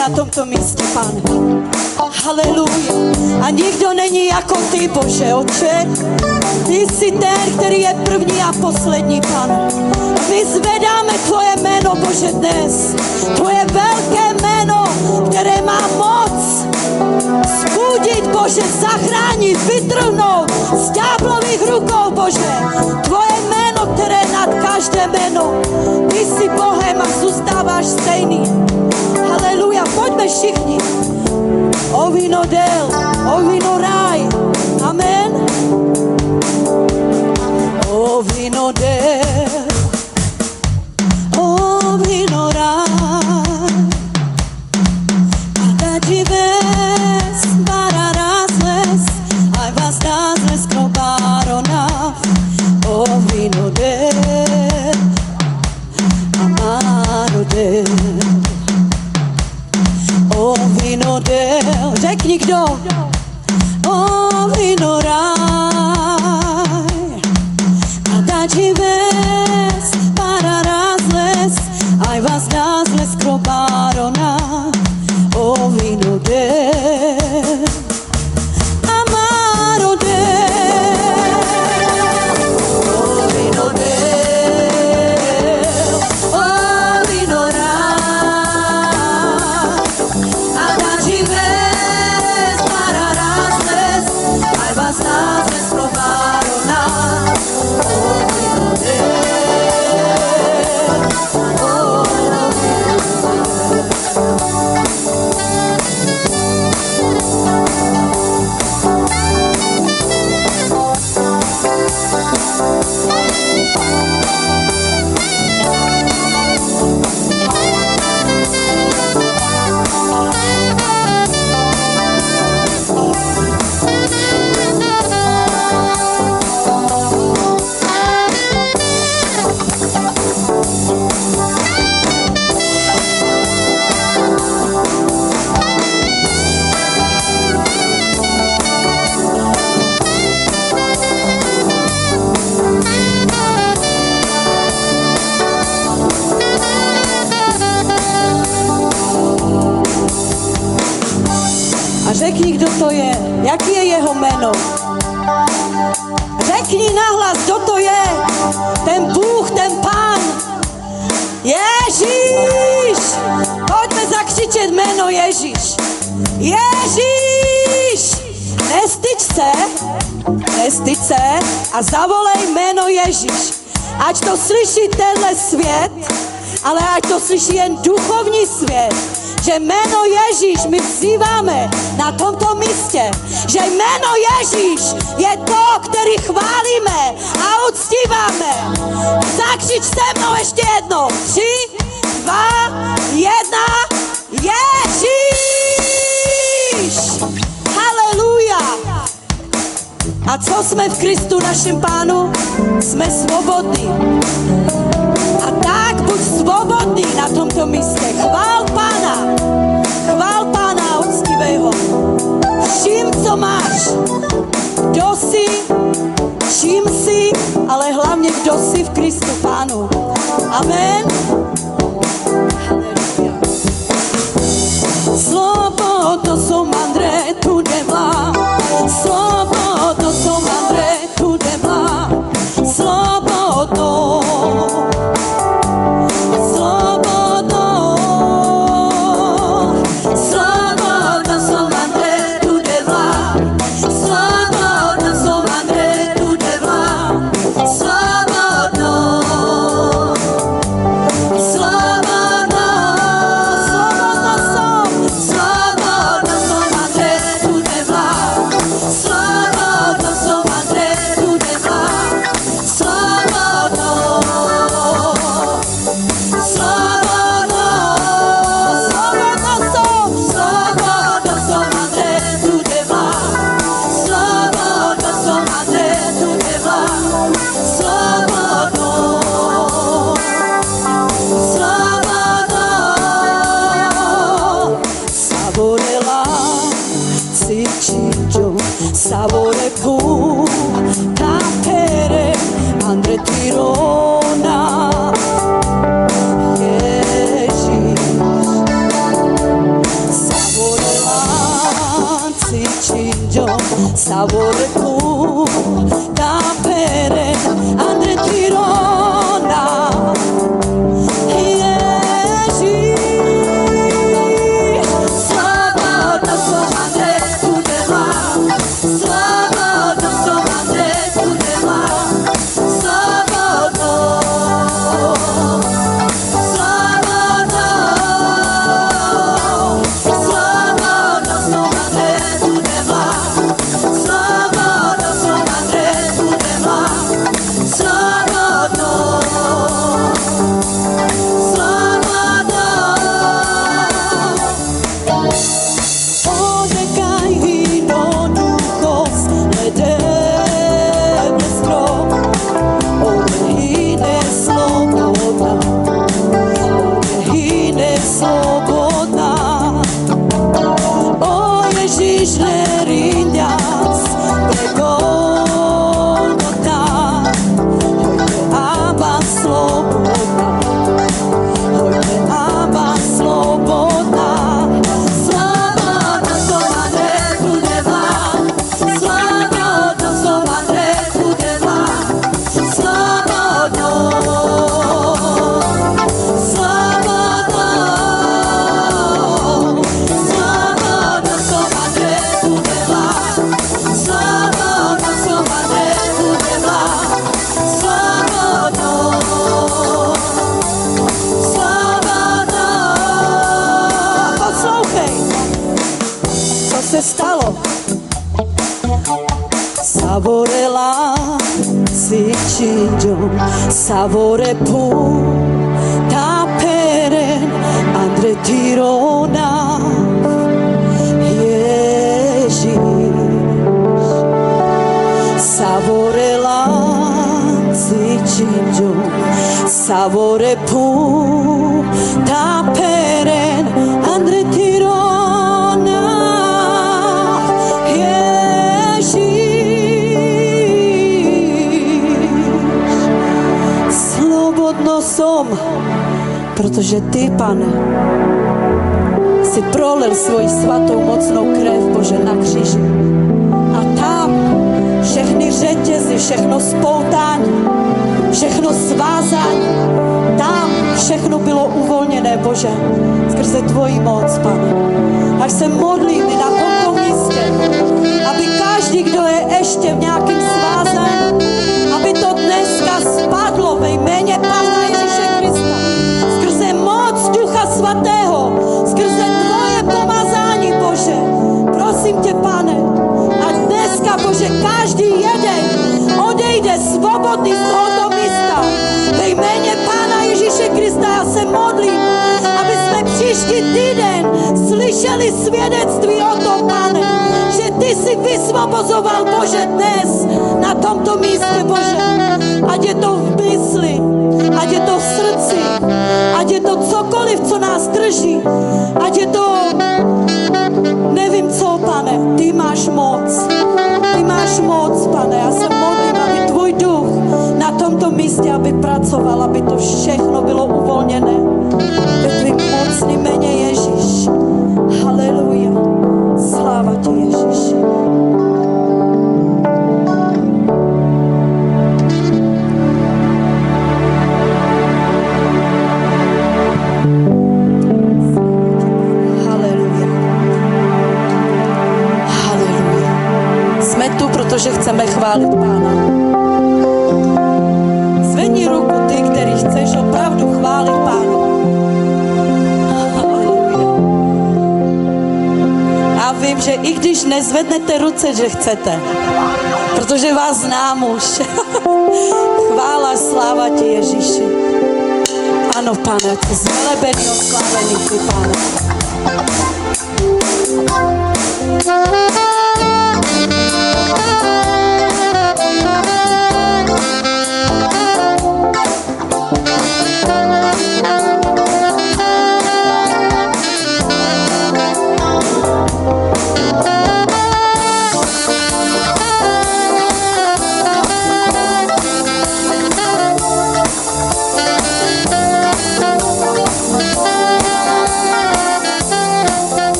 na tomto místě, Pane. Haleluja. A nikdo není jako ty, Bože, Otče. Ty jsi ten, který je první a poslední, Pane. My zvedáme tvoje jméno, Bože, dnes. Tvoje velké jméno, které má moc vzbudit, Bože, zachránit, vytrhnout z ďáblových rukou, Bože. Tvoje jméno, které je nad každé jméno. Ty jsi Bohem a zůstáváš stejný. Haleluja, pojďme všichni. O víno del, o víno raj. Amen. O víno del, o víno raj. A da ves para razles, aj vas razles probaronav. O víno del, amaro del. O víno del, řekni kdo? O víno raj. A dať ves para razles, aj vas razles krobarona. O víno del, amaro del. O víno del, o víno raj. A dať ves para razles, aj vas razles krobarona. O víno del, o A řekni, kdo to je, jaký je jeho jméno. Řekni nahlas, kdo to je, ten Bůh, ten Pán. Ježíš! Pojďme zakřičet jméno Ježíš. Ježíš! Nestyď se a zavolej jméno Ježíš. Ať to slyší tenhle svět, ale ať to slyší jen duchovní svět. Že jméno Ježíš my vzýváme na tomto místě. Že jméno Ježíš je to, který chválíme a uctíváme. Zakřič se mnou ještě jednou. 3, 2, 1. Ježíš! Haleluja! A co jsme v Kristu našem Pánu? Jsme svobodní. A tak buď svobodný na tomto místě. Chvál Pána, uctívej ho. Vším, co máš. kdo jsi v Kristu Pánu. Amen. Haleluja. Slobodu som André tu nemá. Slobodu som André tu nemá. Slobodu. Slobodu. Slobodu som André tu nemá. Slobodu som André tu nemá. Slobodu. Slobodu. Slobodu som André tu nemá. Slobodu som André tu nemá. Slobodu. Slobodu. Slobodu som André tu nemá. Slobodu som André tu nemá. Slobodu. Slobodu. Savorela si ciccio, savore pu capere Andre Tirona. Savorela si ciccio, savore pu capere Andre Tirona. Slobodu som André tu nemá. Slobodu som André tu nemá. Slobodu. Slobodu. Slobodu som André tu nemá. Slobodu som André tu nemá. Slobodu. Slobodu. Odekaj víno duchos, nedebne strop, odehine slobodná, odehine slobodná. O Ježíš neriňac, pregonotá, hojde Abba slobodná, hojde Abba slobodná. Slobodu som André tu nemá. Slobodu som André tu nemá. Slobodu. Slobodu. Slobodu som André tu nemá. Slobodu som André tu nemá. Slobodu. Slobodu. Poslouchej, co se stalo. Savorela si ciccio, savore pu tapere Andre Tirona. Ježíš. Savorela si ciccio, savore pu tapere Andre Tirona. Slobodno som, protože ty, Pane, si prolil svoji svatou mocnou krev, Bože, na kříži. A tam všechny řetězy, všechno spoutání, všechno svázání, tam všechno bylo uvolněné, Bože, skrze tvoji moc, Pane. Tak se modlím i na tomto místě, aby každý, kdo je ještě v nějakém svázání, aby to dneska spadlo ve jméně Pána Ježíše Krista. Skrze moc Ducha Svatého, skrze tvoje pomazání, Bože. Prosím tě, Pane, a dneska, Bože, každý jeden odejde svobodný z tohoto místa. Ve jméně Pána Ježíše Krista já se modlím, aby jsme příští týden slyšeli svědectví o tom, Pane, že ty jsi vysvobozoval, Bože, dnes na tomto místě, Bože. Ať je to v mysli, ať je to v srdci, ať je to cokoliv, co nás drží, ať je to, nevím co, Pane, ty máš moc, Pane, já se modlím, aby tvůj duch na tomto místě místě, aby pracoval, aby to všechno bylo uvolněné. Ve tvým mocným jméně Ježíš. Haleluja. Sláva ti, Ježíši. Protože chceme chválit Pána. Zvedni ruku ty, který chceš opravdu chválit Pánu. A vím, že i když nezvednete ruce, že chcete, protože vás znám už. Chvála, sláva ti, Ježíši. Ano, Pane, ty zvelebený, oslávený ty, Pane.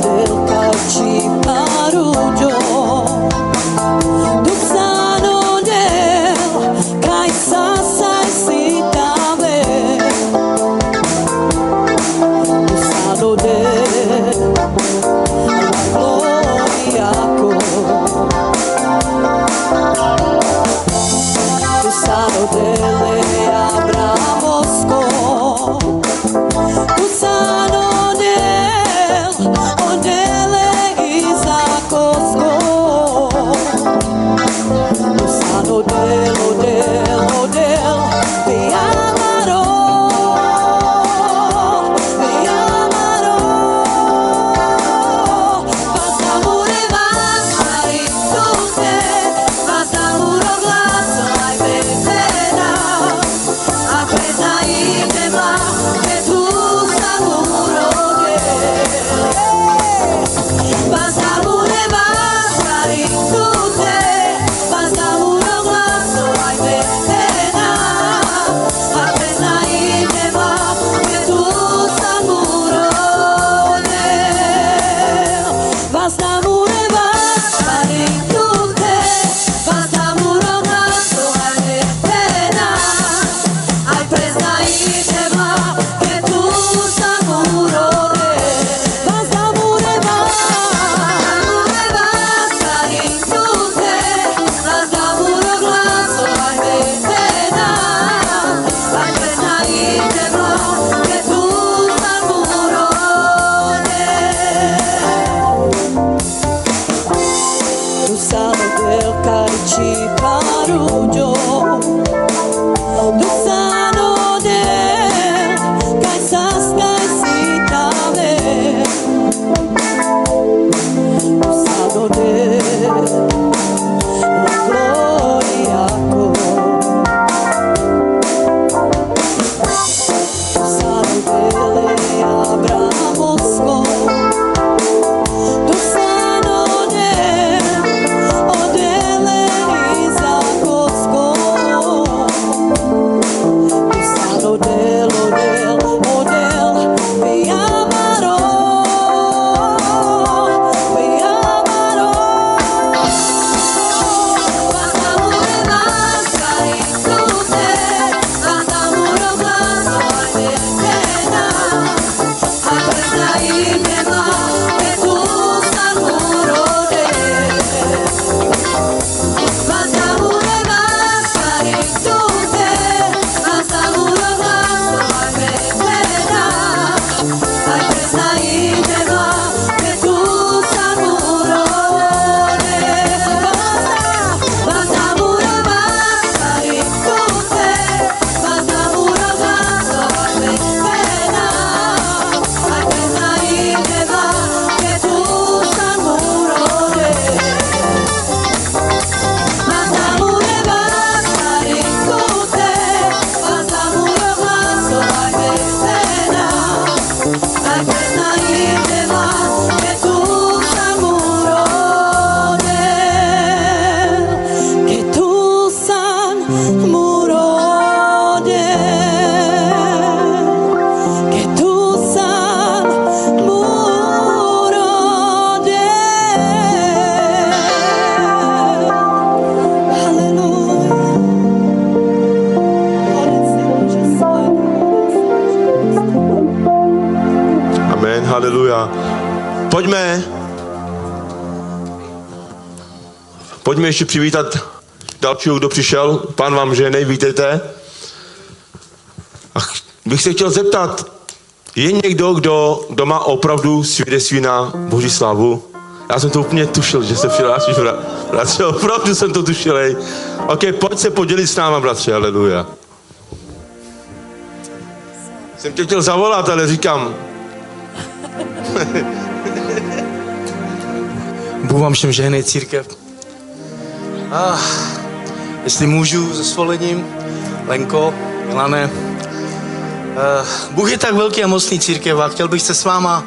Del Pojďme ještě přivítat dalšího, kdo přišel. Pán vám žehnej, vítejte. A bych se chtěl zeptat, je někdo, kdo má opravdu svědectví na Boží slávu? Já jsem to úplně tušil, že se přihlásíš, bratře, opravdu jsem to tušil. OK, pojď se podělit s náma, bratře, haleluja. Jsem tě chtěl zavolat, ale říkám... Bůh vám všem žehnej, církev. Jestli můžu se svolením, Lenko, Milane. Bůh je tak velký a mocný, církev, a chtěl bych se s váma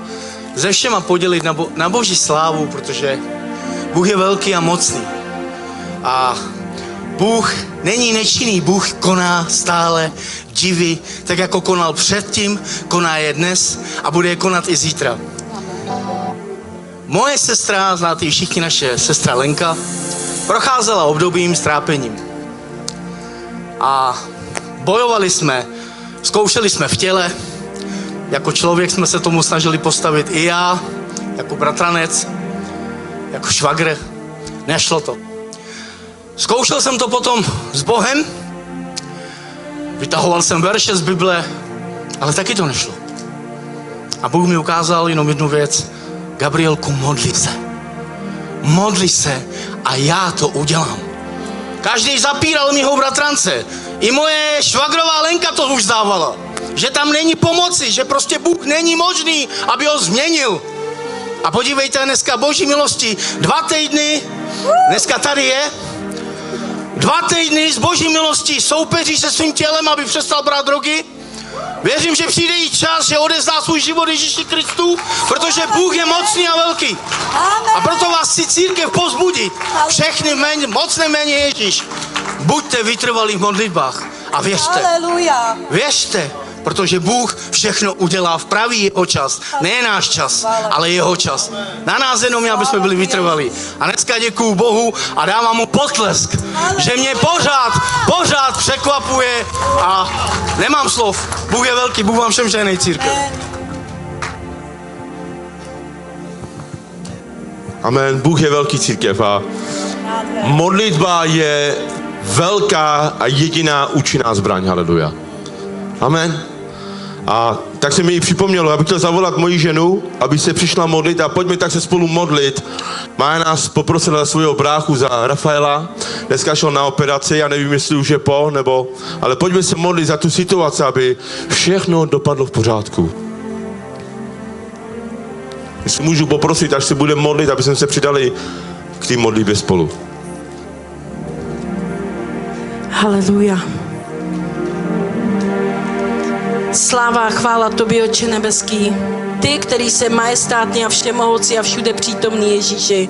ze všema podělit na Boží slávu, protože Bůh je velký a mocný. A Bůh není nečinný, Bůh koná stále divy, tak jako konal předtím, koná je dnes a bude je konat i zítra. Moje sestra, znáte ji všichni, naše sestra Lenka, procházela obdobím s trápením. A bojovali jsme, zkoušeli jsme v těle, jako člověk jsme se tomu snažili postavit i já, jako bratranec, jako švagr, nešlo to. Zkoušel jsem to potom s Bohem, vytahoval jsem verše z Bible, ale taky to nešlo. A Bůh mi ukázal jenom jednu věc. Gabrielku, modli se a já to udělám. Každý zapíral mýho bratrance. I moje švagrová Lenka to už dávala. Že tam není pomoci, že prostě Bůh není možný, aby ho změnil. A podívejte, dneska Boží milosti, 2 týdny, dneska tady je, 2 týdny z Boží milosti soupeří se svým tělem, aby přestal brát drogy. Věřím, že přijde i čas, že odezdá svůj život Ježíši Kristu, protože Bůh je mocný a velký. A proto vás chci, církev, povzbudit. Všechny mocné jméně Ježíš. Buďte vytrvalí v modlitbách a věřte. Věřte, protože Bůh všechno udělá v pravý jeho čas. Ne náš čas, ale jeho čas. Na nás jenom, aby jsme byli vytrvalí. A dneska děkuju Bohu a dávám mu potlesk, že mě pořád překvapuje a nemám slov. Bůh je velký, Bůh vám všem žehnej, církev. Amen. Bůh je velký, církev, a modlitba je velká a jediná účinná zbraň. Haleluja. Amen. A tak se mi ji připomnělo, abych chtěl zavolat moji ženu, aby se přišla modlit, a pojďme tak se spolu modlit. Má nás poprosila za svého bráchu, za Rafaela. Dneska šel na operaci, já nevím, jestli už je ale pojďme se modlit za tu situaci, aby všechno dopadlo v pořádku. Jestli můžu poprosit, až se budeme modlit, aby jsme se přidali k té modlitbě spolu. Haleluja. Sláva a chvála tobě, Otče nebeský. Ty, který jsi majestátný a všemohoucí a všude přítomný, Ježíši.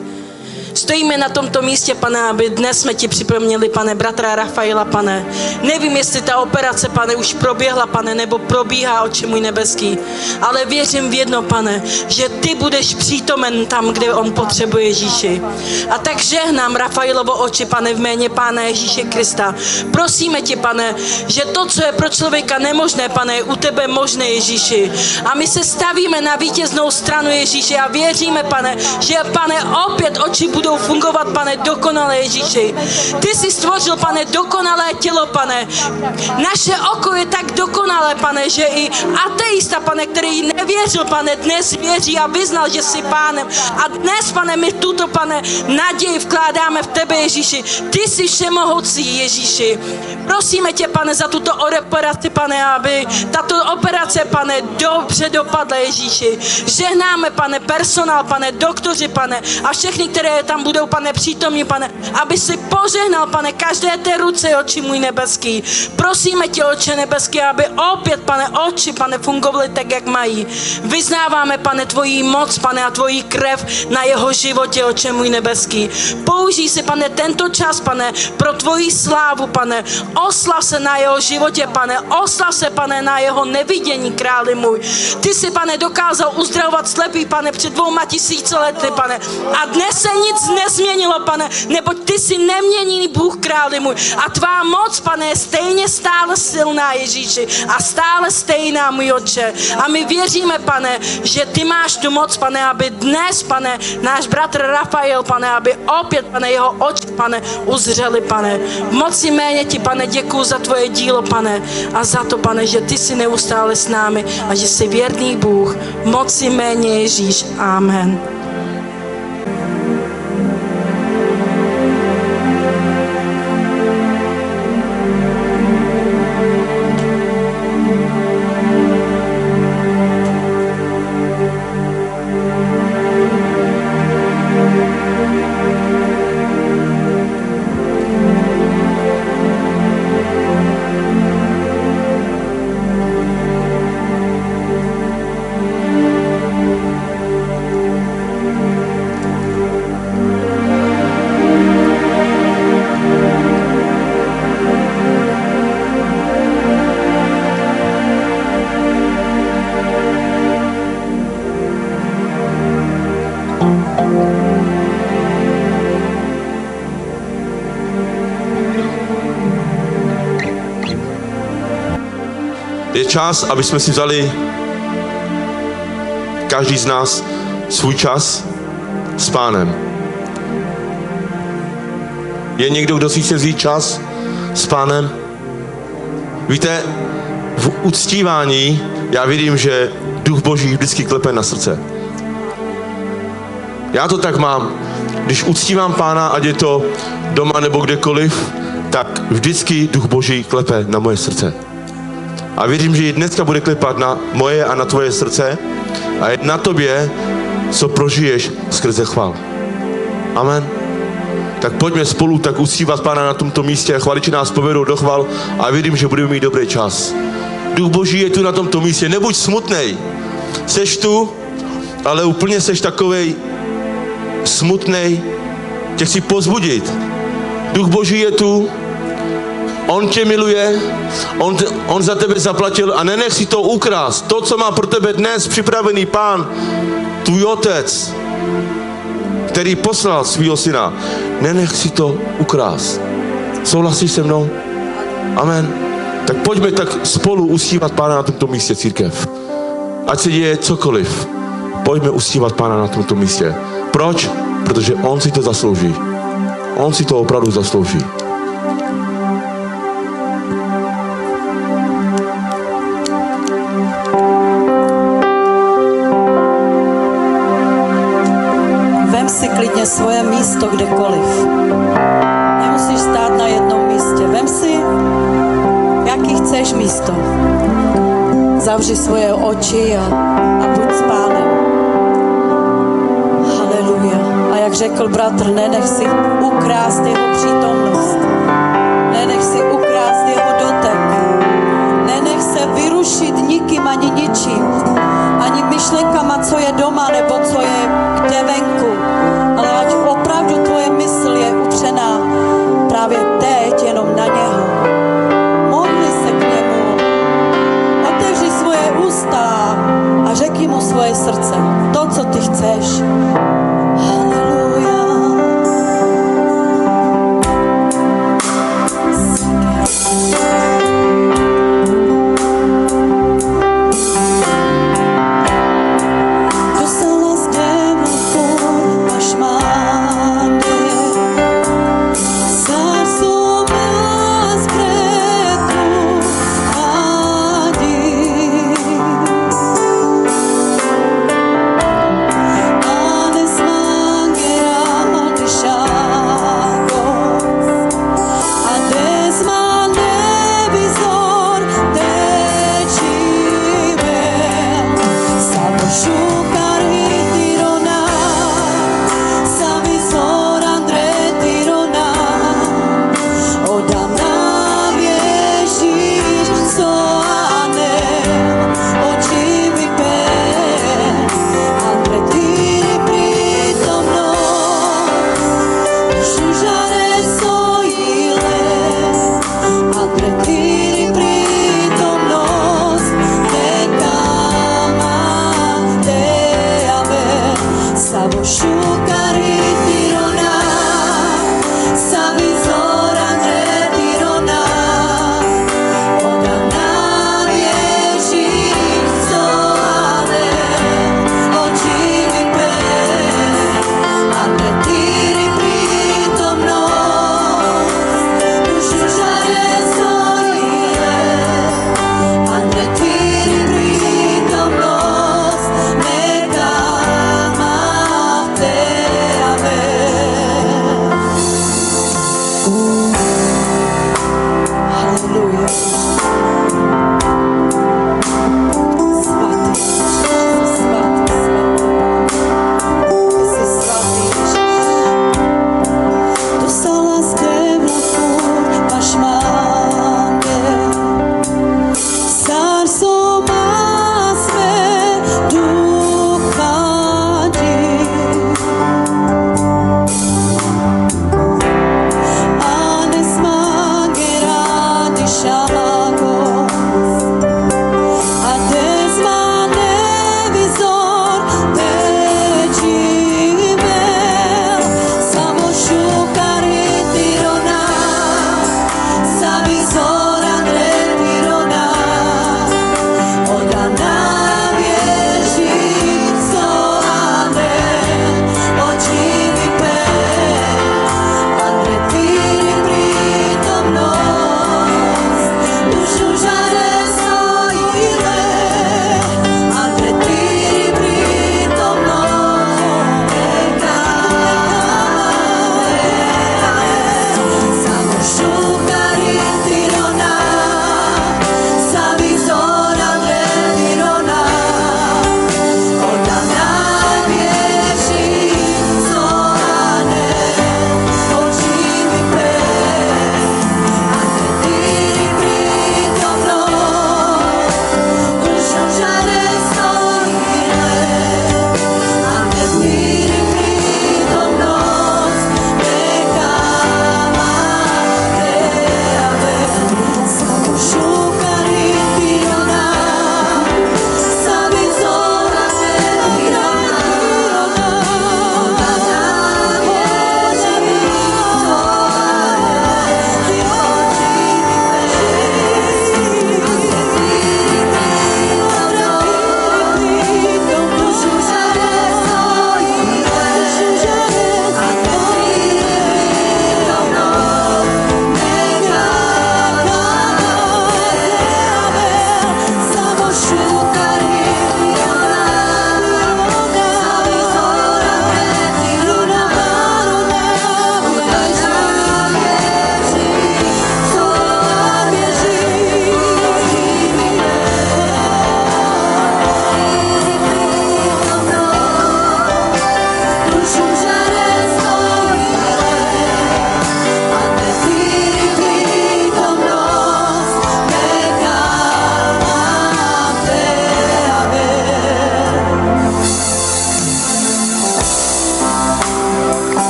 Stojíme na tomto místě, pane, aby dnes jsme ti připomněli, pane, bratra Rafaela, pane. Nevím, jestli ta operace, pane, už proběhla, pane, nebo probíhá, Otče můj nebeský. Ale věřím v jedno, pane, že ty budeš přítomen tam, kde on potřebuje, Ježíši. A tak žehnám Rafaelovo oči, pane, v jméně Pána Ježíše Krista. Prosíme tě, pane, že to, co je pro člověka nemožné, pane, je u tebe možné, Ježíši. A my se stavíme na vítěznou stranu, Ježíši, a věříme, pane, že, pane, opět oči budou fungovat, pane, dokonale, Ježíši. Ty jsi stvořil, pane, dokonalé tělo, pane. Naše oko je tak dokonalé, pane, že i ateista, pane, který nevěřil, pane, dnes věří a vyznal, že jsi pánem. A dnes, pane, my tuto, pane, naději vkládáme v tebe, Ježíši. Ty jsi všemohoucí, Ježíši. Prosíme tě, pane, za tuto operaci, pane, aby tato operace, pane, dobře dopadla, Ježíši. Žehnáme, pane, personál, pane, doktoři, pane, a všechny, které tam budou, pane, přítomní, pane, aby si požehnal, pane, každé té ruce, Otče můj nebeský. Prosíme tě, Otče nebeský, aby opět, pane, oči, pane, fungovaly tak, jak mají. Vyznáváme, pane, tvoji moc, pane, a tvoji krev na jeho životě, Otče můj nebeský. Použij si, pane, tento čas, pane, pro tvoji slávu, pane. Oslav se na jeho životě, pane. Oslav se, pane, na jeho nevidění, králi můj. Ty jsi, pane, dokázal uzdravovat slepý, pane, před 2000 lety, pane. A dnes se nic nezměnilo, pane, neboť ty jsi neměnný Bůh, králi můj. A tvá moc, pane, je stejně stále silná, Ježíši. A stále stejná, můj Otče. A my věříme, věříme, pane, že ty máš tu moc, pane, aby dnes, pane, náš bratr Rafael, pane, aby opět, pane, jeho oči, pane, uzřeli, pane. V moci jméně ti, pane, děkuju za tvoje dílo, pane, a za to, pane, že ty jsi neustále s námi a že jsi věrný Bůh. V moci jméně Ježíš. Amen. Je čas, aby jsme si vzali každý z nás svůj čas s Pánem. Je někdo, kdo si chce vzít čas s Pánem? Víte, v uctívání já vidím, že Duch Boží vždycky klepe na srdce. Já to tak mám. Když uctívám Pána, ať je to doma nebo kdekoliv, tak vždycky Duch Boží klepe na moje srdce. A věřím, že i dneska bude klepat na moje a na tvoje srdce a je na tobě, co prožiješ skrze chval. Amen. Tak pojďme spolu tak uctívat Pána na tomto místě a chvaliči nás povedou do chval a věřím, že budeme mít dobrý čas. Duch Boží je tu na tomto místě. Nebuď smutnej. Seš tu, ale úplně seš takovej smutnej. Tě chci pozbudit. Duch Boží je tu. On tě miluje, on za tebe zaplatil a nenech si to ukrást. To, co má pro tebe dnes připravený Pán, tvůj Otec, který poslal svýho syna, nenech si to ukrást. Souhlasíš se mnou? Amen. Tak pojďme tak spolu uctívat Pána na tomto místě, církev. Ať se děje cokoliv, pojďme uctívat Pána na tomto místě. Proč? Protože on si to zaslouží. On si to opravdu zaslouží. Si klidně svoje místo kdekoliv. Nemusíš stát na jednom místě. Vem si, jaký chceš místo. Zavři svoje oči a buď s Pánem. Haleluja. A jak řekl bratr, nenech si ukrást jeho přítomnost. Nenech si ukrást jeho dotek. Nenech se vyrušit nikým ani ničím. Ani myšlenkama, co je doma, nebo co je kde venku. Ale ať opravdu tvoje mysl je upřená právě teď jenom na něho. Modli se k němu. Otevři svoje ústa a řekni mu svoje srdce. To, co ty chceš. Haleluja. Dostala z nebe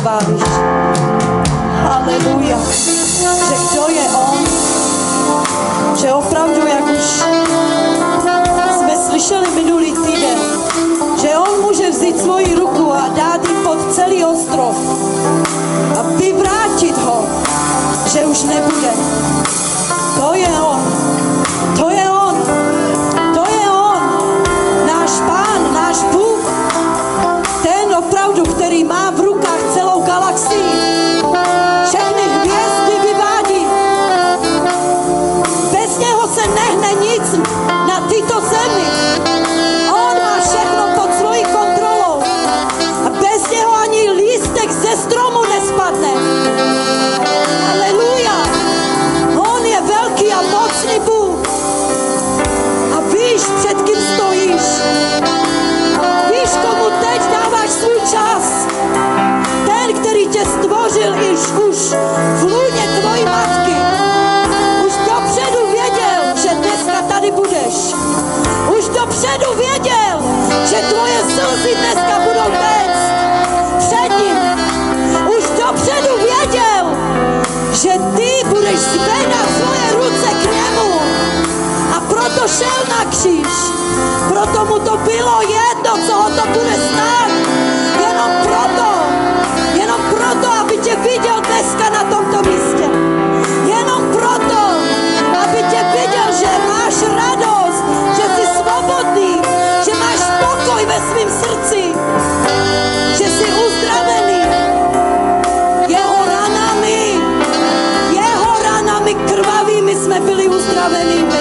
chválíš. Haleluja. Že kdo je on? Že opravdu, jak už jsme slyšeli minulý týden, že on může vzít svoji ruku a dát ji pod celý ostrov a vyvrátit ho, že už nebude. To je on. To je on. To je on. Náš Pán, náš Bůh. Ten opravdu, který má v rukách celou galaxii. Všechny hvězdy vyvádí. Bez něho se nehne nic na této zemi. On má všechno pod svojí kontrolou. A bez něho ani lístek ze stromu nespadne. Haleluja. On je velký a mocný Bůh. A víš, před kým stojíš. Víš, komu teď dáváš svůj čas. Ten, který tě stvořil už v lůně tvojí matky. Už dopředu věděl, že dneska tady budeš. Už dopředu věděl, že tvoje slzy dneska budou téct před ním. Už dopředu věděl, že ty budeš zvedat svoje ruce k němu. A proto šel na kříž. Proto mu to bylo jedno, co ho to bude stát. Jenom proto, aby tě viděl dneska na tomto místě. Jenom proto, aby tě viděl, že máš radost, že jsi svobodný, že máš pokoj ve svém srdci, že jsi uzdravený. Jeho ranami krvavými jsme byli uzdravenými.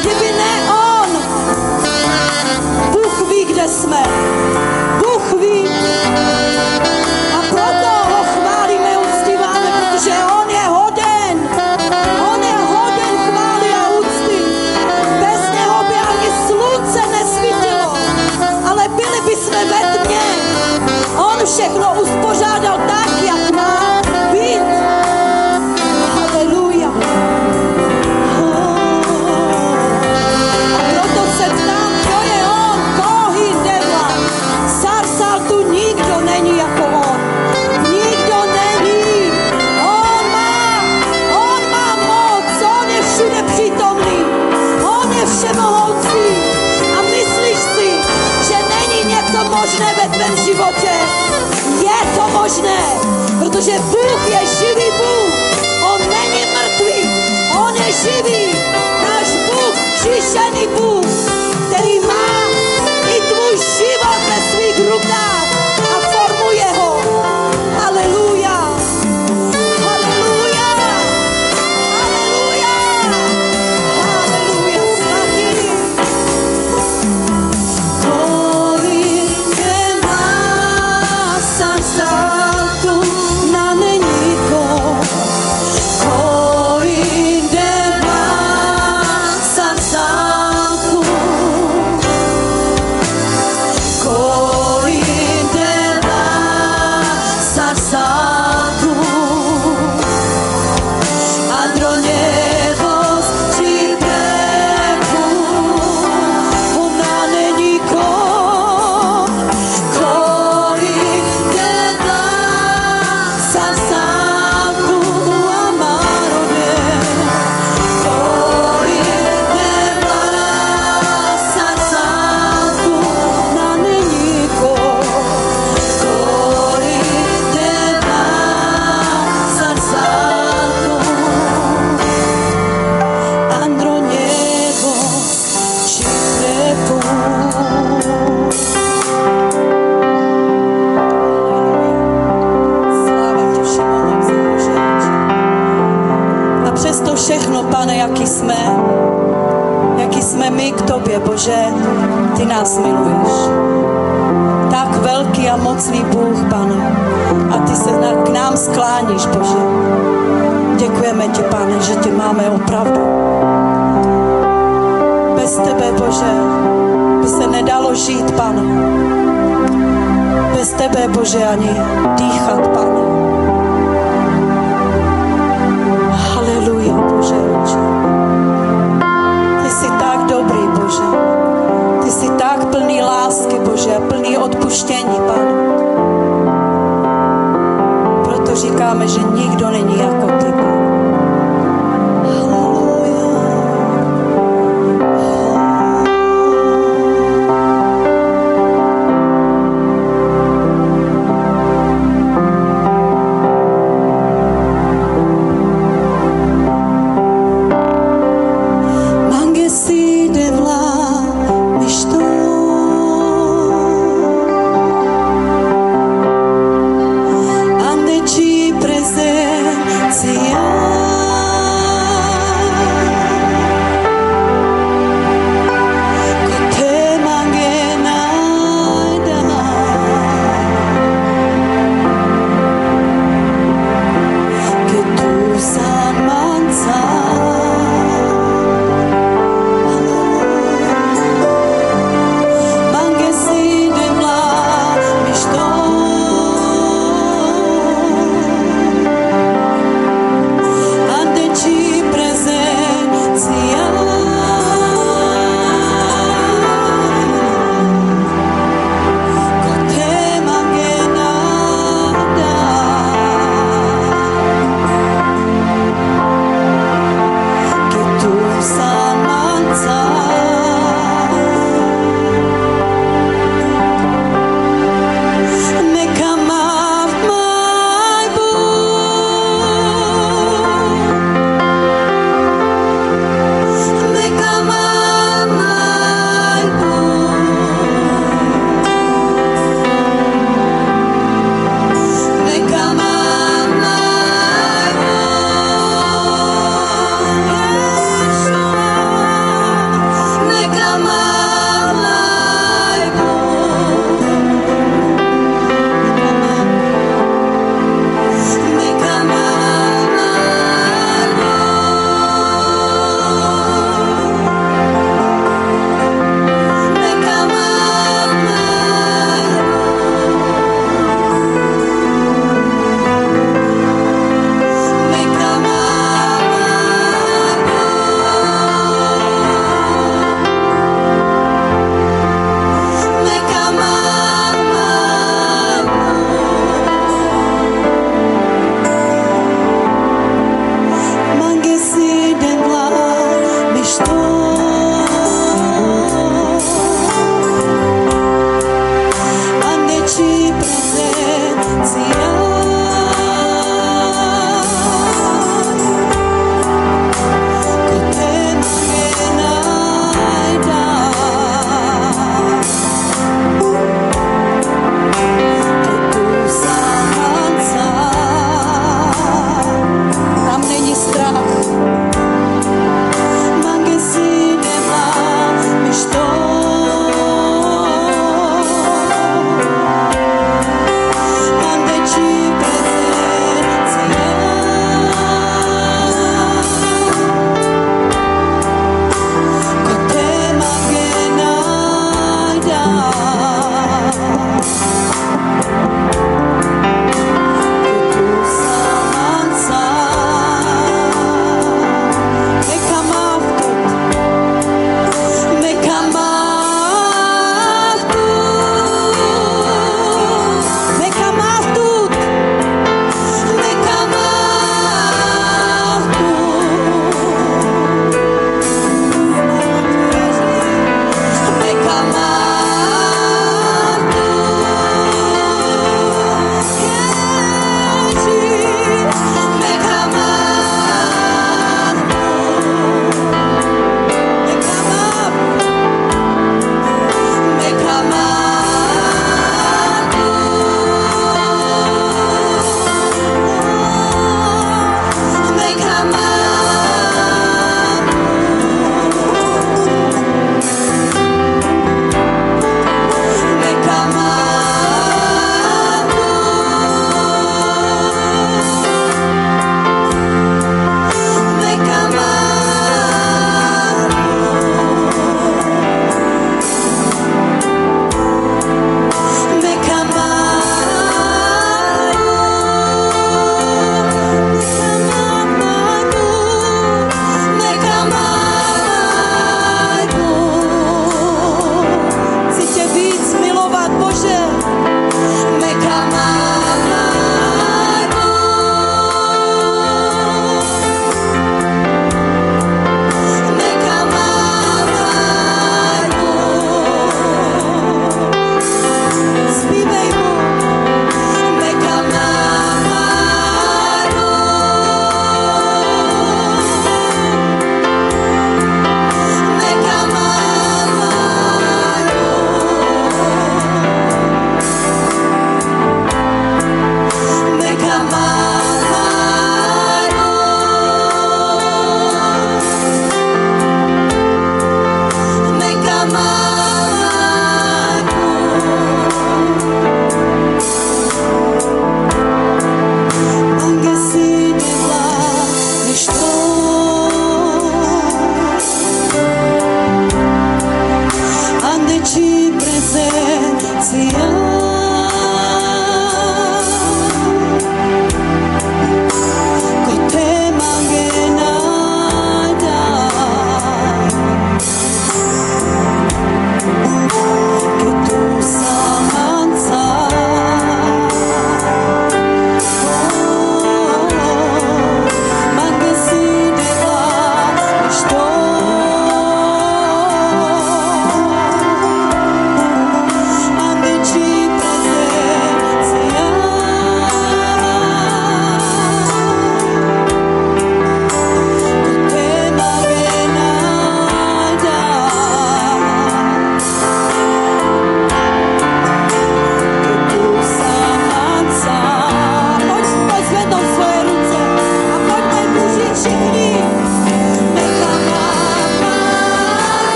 Kdyby ne on, Bůh ví, kde jsme. Bůh ví. A proto ho chválíme, uctíváme, protože on je hoden. On je hoden chvály a úcty. Bez něho by ani slunce nesvítilo, ale byli by jsme ve tmě. On všechno uspořádal tak, jak má být. Haleluja. A proto se ptám, kdo je on, kohy devla. Sarsal tu nikdo není jako on. Nikdo není. On má moc, on je všude přítomný. On je všemohoucí. A myslíš si, že není něco možné ve tvém životě? Je to možné, protože Bůh je živý Bůh. On není mrtvý, on je živý. Náš Bůh, kříšený Bůh, který má i tvůj život ve svých rukách a formuje ho. Haleluja. Haleluja. Haleluja. Haleluja. Svatý. Kolik nemá sarsatu na neniko. Kolik nemá sarsatu. Kolik nemá sarsatu. Androněvos připlepu, ona není kolik nedá sarsatu amarově. Kolik nedá sarsatu na není kolik nedá sarsatu. Androněvo připlepu. Sláva ti všemohoucí Bože. A přesto všechno, Pane, jaký jsme my k tobě, Bože, ty nás miluješ. Tak velký a mocný Bůh, Pane, a ty se k nám skláníš, Bože. Děkujeme ti, Pane, že tě máme opravdu. Bez tebe, Bože, by se nedalo žít, Pane. Bez tebe, Bože, ani dýchat, Pane. Haleluja, Bože, oče. Ty jsi tak dobrý, Bože. Ty jsi tak plný lásky, Bože, plný odpuštění, Pane.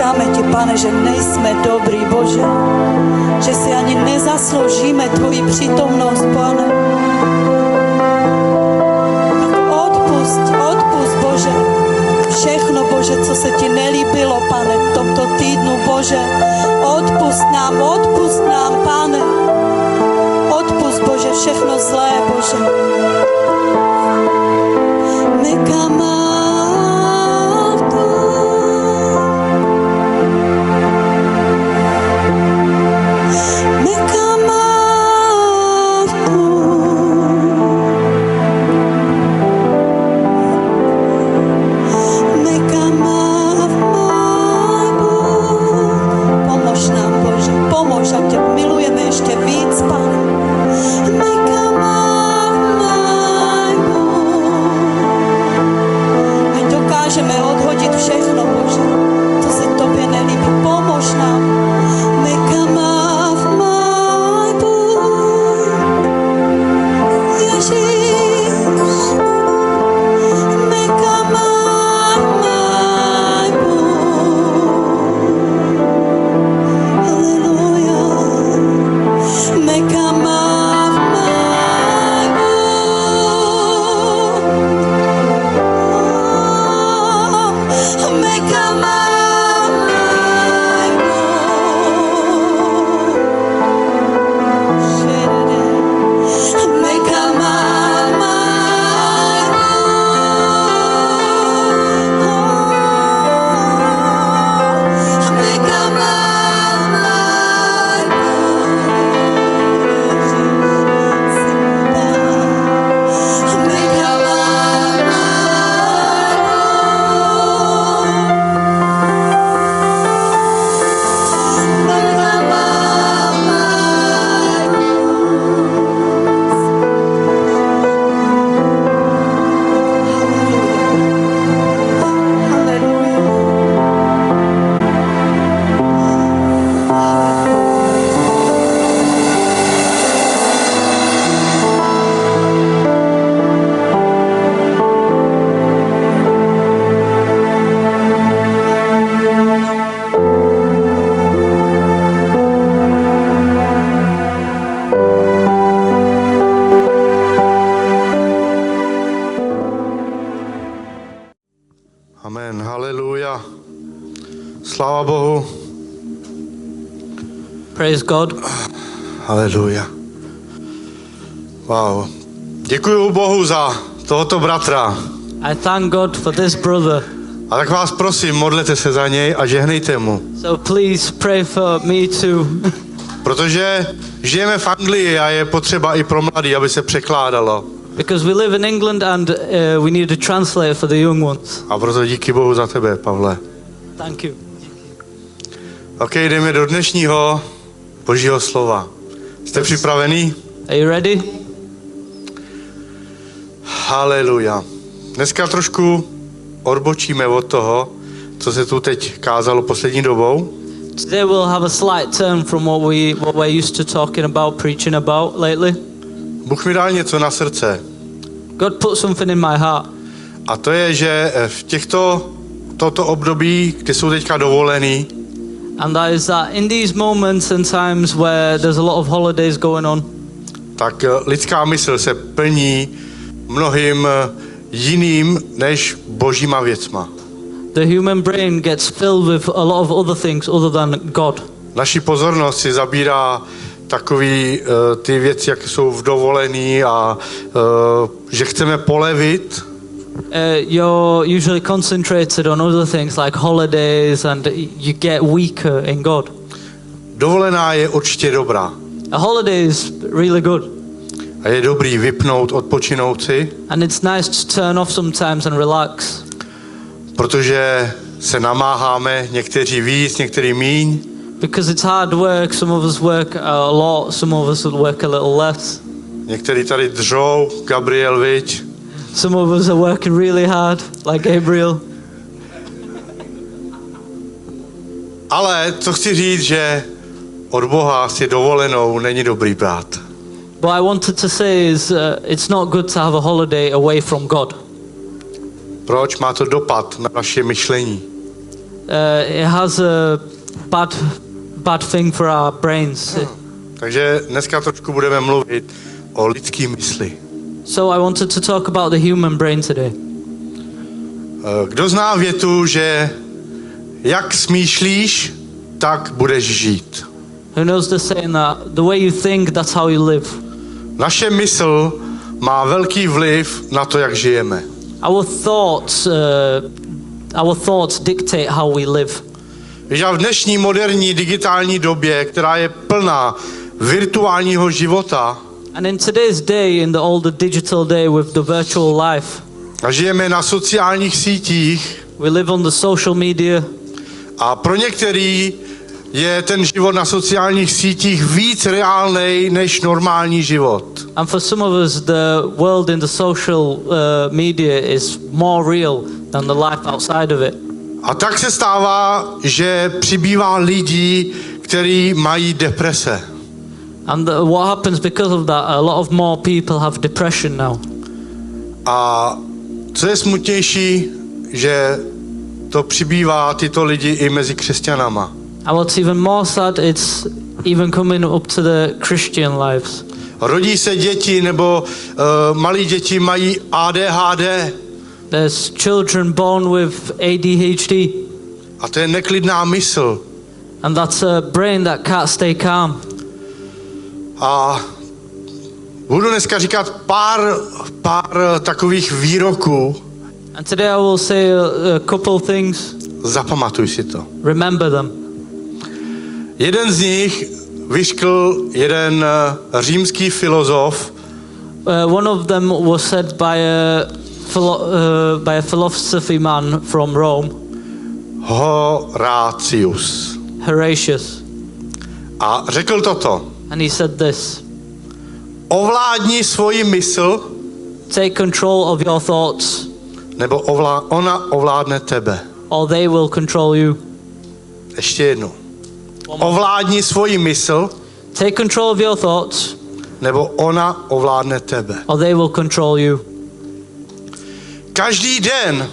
říkáme ti, Pane, že nejsme dobrý, Bože. Že si ani nezasloužíme tvoji přítomnost, Pane. Odpusť, Bože. Všechno, Bože, co se ti nelíbilo, Pane, v tomto týdnu, Bože. Odpusť nám, Pane. Odpusť, Bože, všechno zlé, Bože. Pomož, ať tě milujeme ještě víc, Pane. Ať dokážeme odhodit všechno, Bože, co se tobě nelíbí. Pomož nám. Amen, haleluja. Sláva Bohu. Praise God. Haleluja. Wow. Děkuji Bohu za tohoto bratra. I thank God for this brother. A tak vás prosím, modlete se za něj a žehnejte mu. So please pray for me too. Protože žijeme v Anglii a je potřeba i pro mladý, aby se překládalo. Because we live in England and we need a translator for the young ones. A proto díky Bohu za tebe, Pavle. Thank you. Ok, jdeme do dnešního Božího slova. Jste připravený? Are you ready? Haleluja. Dneska trošku odbočíme od toho, co se tu teď kázalo poslední dobou. Today we'll have a slight turn from what we're used to talking about, preaching about lately. Bůh mi dal něco na srdce. God put something in my heart. A to je, že v toto období, kdy jsou teďka dovolený, And that is that in these moments and times where there's a lot of holidays going on, tak lidská mysl se plní mnohým jiným než božíma věcma. the human brain gets filled with a lot of other things other than God. Naši pozornost si zabírá takový ty věci, jak jsou v dovolený a že chceme polevit. You're usually concentrated on other things like holidays and you get weaker in God. Dovolená je určitě dobrá. A holiday is really good. A je dobrý vypnout, odpočinout si, And it's nice to turn off sometimes and relax. protože se namáháme, někteří víc, někteří míň. Because it's hard work, some of us work a lot, some of us work a little less. Někteří tady držou, Gabriel, viď? Some of us are working really hard, like Gabriel. Ale co chci říct, že od Boha si dovolenou není dobrý brát. What I wanted to say is it's not good to have a holiday away from God. Proč? Má to dopad na naše myšlení. it has a bad thing for our brains. Takže dneska trošku budeme mluvit o lidský mysli. So I wanted to talk about the human brain today. Kdo zná větu, že jak smýšlíš, tak budeš žít. Who knows the saying that the way you think, that's how you live. Naše mysl má velký vliv na to, jak žijeme. Our thoughts dictate how we live. Víš, a v dnešní moderní digitální době, která je plná virtuálního života, And in today's day, in the older digital day with the virtual life, a žijeme na sociálních sítích, we live on the social media, a pro některý je ten život na sociálních sítích víc reálnej než normální život. and for some of us, the world in the social media is more real than the life outside of it. A tak se stává, že přibývá lidí, kteří mají deprese. And what happens because of that, a lot of more people have depression now. A co je smutnější, že to přibývá tyto lidi i mezi křesťanama. And what's even more sad, it's even coming up to the Christian lives. Rodí se děti nebo malí děti mají ADHD There's children born with ADHD, a to je neklidná mysl. and that's a brain that can't stay calm. A budu dneska říkat pár takových výroků. And today I will say a couple things. Zapamatuj si to. Remember them. Jeden z nich vyškl jeden římský filozof, One of them was said by a philosophy man from Rome, Horatius. Horatius, A řekl toto. and he said this: Ovládni svoji mysl, take control of your thoughts, nebo ona ovládne tebe. or they will control you. Ještě jednou. Ovládni svoji mysl, Take control of your thoughts, nebo ona ovládne tebe. or they will control you. Každý den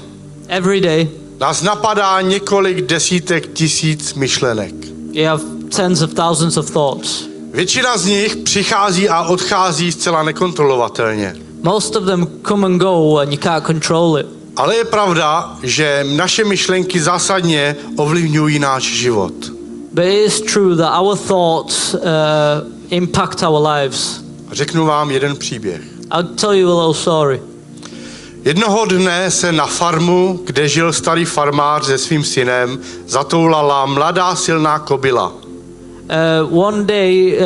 Every day, nás napadá několik desítek tisíc myšlenek. you have tens of thousands of thoughts. Většina z nich přichází a odchází zcela nekontrolovatelně. Most of them come and go, and you can't control it. Ale je pravda, že naše myšlenky zásadně ovlivňují náš život. But it is true that our thoughts impact our lives. Řeknu vám jeden příběh. I'll tell you a little story. Jednoho dne se na farmu, kde žil starý farmář se svým synem, zatoulala mladá silná kobyla. One day,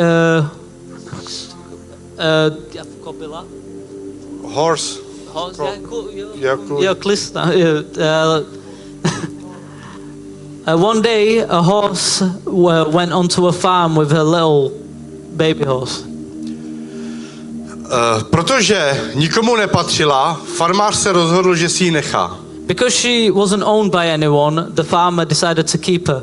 Horse. One day, a horse went onto a farm with a little baby horse. Protože nikomu nepatřila, farmář se rozhodl, že si ji nechá. Because she wasn't owned by anyone, the farmer decided to keep her.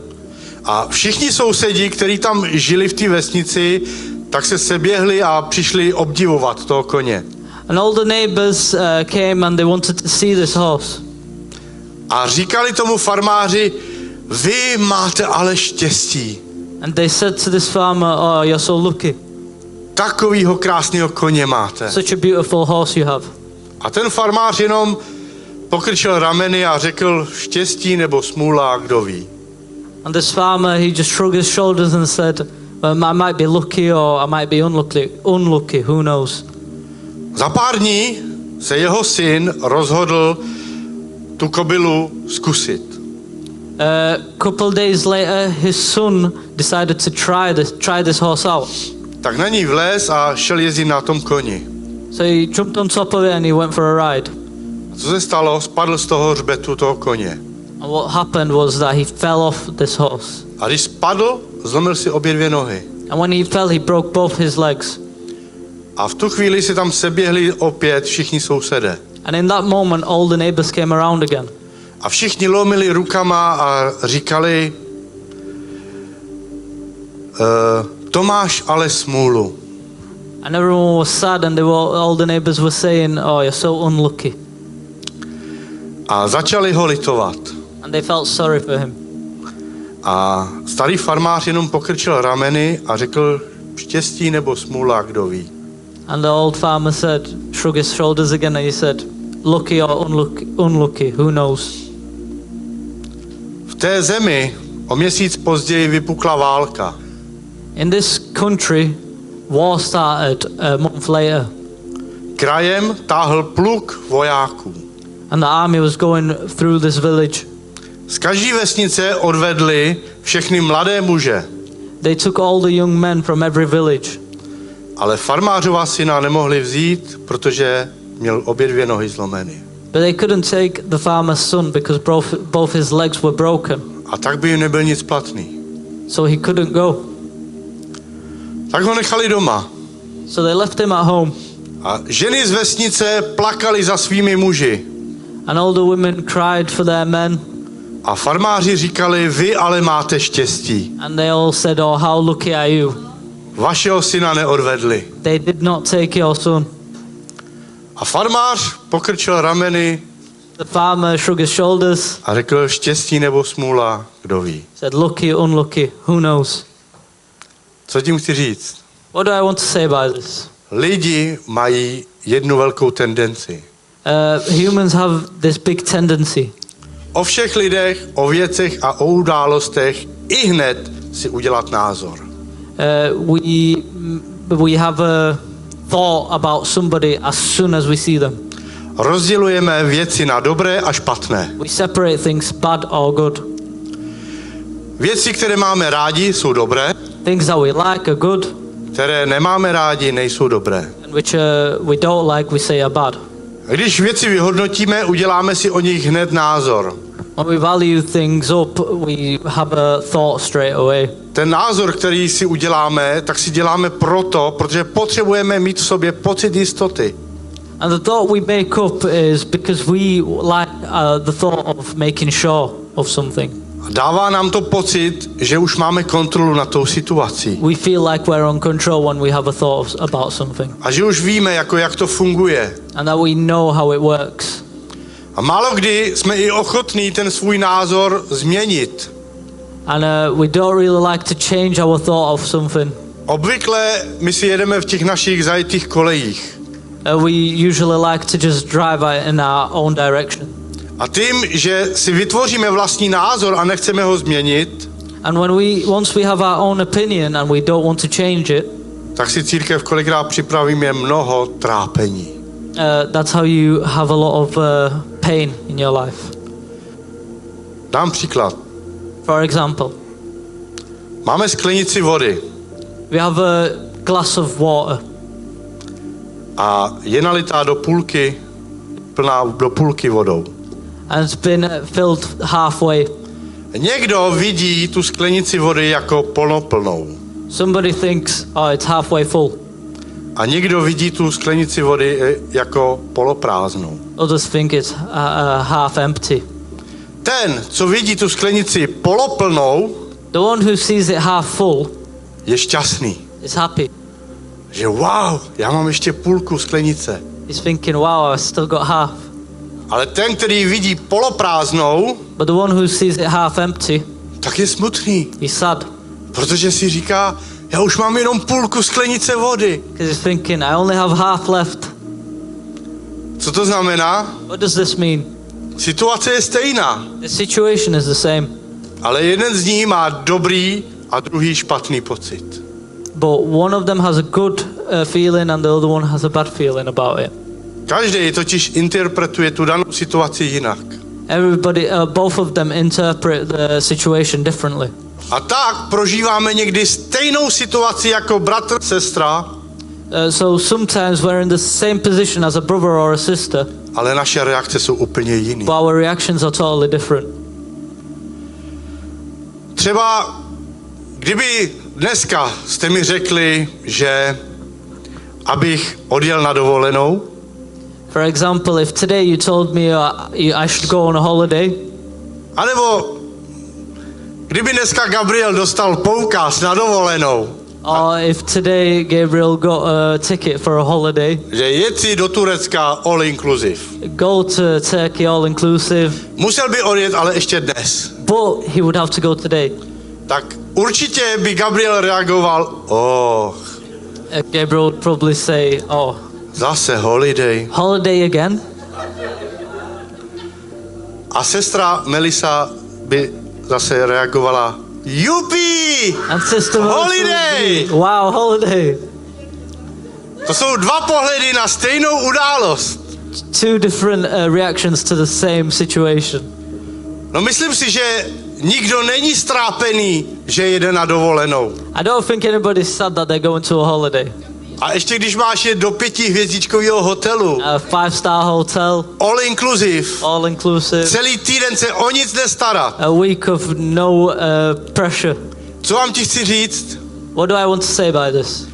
A všichni sousedi, kteří tam žili v té vesnici, tak se seběhli a přišli obdivovat toho koně. And all the neighbors came and they wanted to see this horse. A říkali tomu farmáři, vy máte ale štěstí. And they said to this farmer, "Oh, you're so lucky. Takovýho krásného koně máte. Such a beautiful horse you have." A ten farmář jenom pokrčil rameny a řekl štěstí nebo smůla, kdo ví. And this farmer, he just shrugged his shoulders and said, "Well, I might be lucky or I might be unlucky, who knows." Za pár dní se jeho syn rozhodl tu kobylu zkusit. A couple days later, his son decided to try this horse out. Tak na ní vlez a šel jezdit na tom koni. So he jumped on top of it and he went for a ride. A co se stalo? Spadl z toho hřbetu toho koně. And what happened was that he fell off this horse. A když spadl, zlomil si obě dvě nohy. And when he fell, he broke both his legs. A v tu chvíli se tam seběhli opět všichni sousedé. And in that moment, all the neighbors came around again. A všichni lomili rukama a říkali, to máš ale smůlu. And everyone was sad and all the neighbors were saying, "Oh, you're so unlucky." A začali ho litovat. And they felt sorry for him. A starý farmář jenom pokrčil rameny a řekl, štěstí nebo smůla, kdo ví. And the old farmer said, shrug his shoulders again, and he said, lucky or unlucky, who knows? V té zemi o měsíc později vypukla válka. In this country, war started a month later, Krajem táhl pluk vojáků. and the army was going through this village. Z každé vesnice odvedli všechny mladé muže, They took all the young men from every village, ale farmářova syna nemohli vzít, protože měl obě dvě nohy zlomeny. but they couldn't take the farmer's son because both his legs were broken, A tak by jim nebyl nic platný. so he couldn't go. Tak ho nechali doma. So they left him at home, A ženy z vesnice plakaly za svými muži. and all the women cried for their men, A farmáři říkali, vy ale máte štěstí. and they all said, oh, how lucky are you? Vašeho syna neodvedli. They did not take your son. A farmář pokrčil rameny The farmer shrugged his shoulders, a řekl, štěstí nebo smůla, kdo ví. said, lucky, unlucky, who knows? Co tím chci říct? What do I want to say by this? Lidi mají jednu velkou tendenci. Humans have this big tendency O všech lidech, o věcech a o událostech i hned si udělat názor. we have a thought about somebody as soon as we see them. Rozdělujeme věci na dobré a špatné. We separate things bad or good. Věci, které máme rádi, jsou dobré, Things that we like are good, které nemáme rádi, nejsou dobré. and which we don't like, we say are bad. A když věci vyhodnotíme, uděláme si o nich hned názor. When we value things up, we have a thought straight away. Ten názor, který si uděláme, tak si děláme protože potřebujeme mít v sobě pocit jistoty. And the thought we make up is because we like the thought of making sure of something. A dává nám to pocit, že už máme kontrolu nad tou situací. We feel like we're on control when we have a thought about something, A že už víme, jak to funguje. and that we know how it works. A málo kdy jsme i ochotní ten svůj názor změnit. And we don't really like to change our thought of something. Obvykle my si jedeme v těch našich zajetých kolejích. We usually like to just drive in our own direction. A tím, že si vytvoříme vlastní názor a nechceme ho změnit, And once we have our own opinion and we don't want to change it, tak si církev kolikrát připravíme mnoho trápení. that's how you have a lot of pain in your life. Dám příklad. For example, Máme sklenici vody we have a glass of water, a je nalitá plná do půlky vodou. and it's been filled halfway. Někdo vidí tu sklenici vody jako poloplnou. Somebody thinks, oh, it's halfway full. A někdo vidí tu sklenici vody jako poloprázdnou. Others think it's half empty. Ten, co vidí tu sklenici poloplnou, The one who sees it half full je šťastný. is happy. Že wow, já mám ještě půlku sklenice. He's thinking, wow, I still got half. Ale ten, který vidí poloprázdnou, But the one who sees it half empty, tak je smutný. he's sad. Protože si říká, já už mám jenom půlku sklenice vody. Because he's thinking, I only have half left. Co to znamená? What does this mean? Situace je stejná, The situation is the same, ale jeden z nich má dobrý a druhý špatný pocit. but one of them has a good feeling and the other one has a bad feeling about it. Každý totiž interpretuje tu danou situaci jinak. Everybody, both of them interpret the situation differently. A tak prožíváme někdy stejnou situaci jako bratr, sestra, So sometimes we're in the same position as a brother or a sister, ale naše reakce jsou úplně jiný. but our reactions are totally different. Třeba kdyby dneska jste mi řekli, že abych odjel na dovolenou, For example, if today you told me I should go on a holiday, anebo kdyby dneska Gabriel dostal poukaz na dovolenou, or if today Gabriel got a ticket for a holiday, že jet si do Turecka all inclusive. go to Turkey all inclusive, Musel by odjet, ale ještě dnes. but he would have to go today. tak určitě by Gabriel reagoval, Gabriel would probably say, oh, zase holiday. holiday again? A sestra Melisa by zase reagovala, jupi, And Sister Melissa would holiday. be, wow, holiday. To jsou dva pohledy na stejnou událost. Two different reactions to the same situation. No myslím si, že nikdo není strápený, že jede na dovolenou. I don't think anybody's sad that they're going to a holiday. A ještě když máš je do 5hvězdičkového hotelu, A 5-star hotel, all inclusive, all inclusive, celý týden se o nic nestarat. a week of no pressure. Co vám ti chci říct? What do I want to say by this?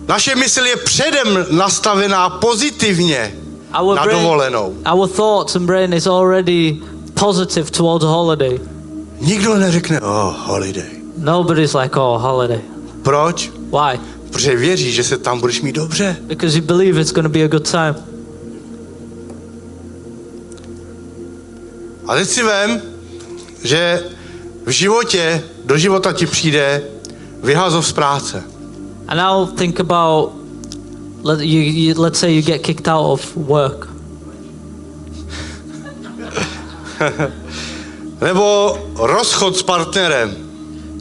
Naše mysl je předem nastavená pozitivně Our na brain, dovolenou. our thoughts and brain is already positive towards a holiday. Nikdo neřekne, holiday. Nobody's like, oh, holiday. Proč? Why? Protože věří, že se tam budeš mít dobře. Because you believe it's going to be a good time. A teď si vem, že v životě, do života ti přijde vyhazov z práce. And now think about, let's say you get kicked out of work. Nebo rozchod s partnerem.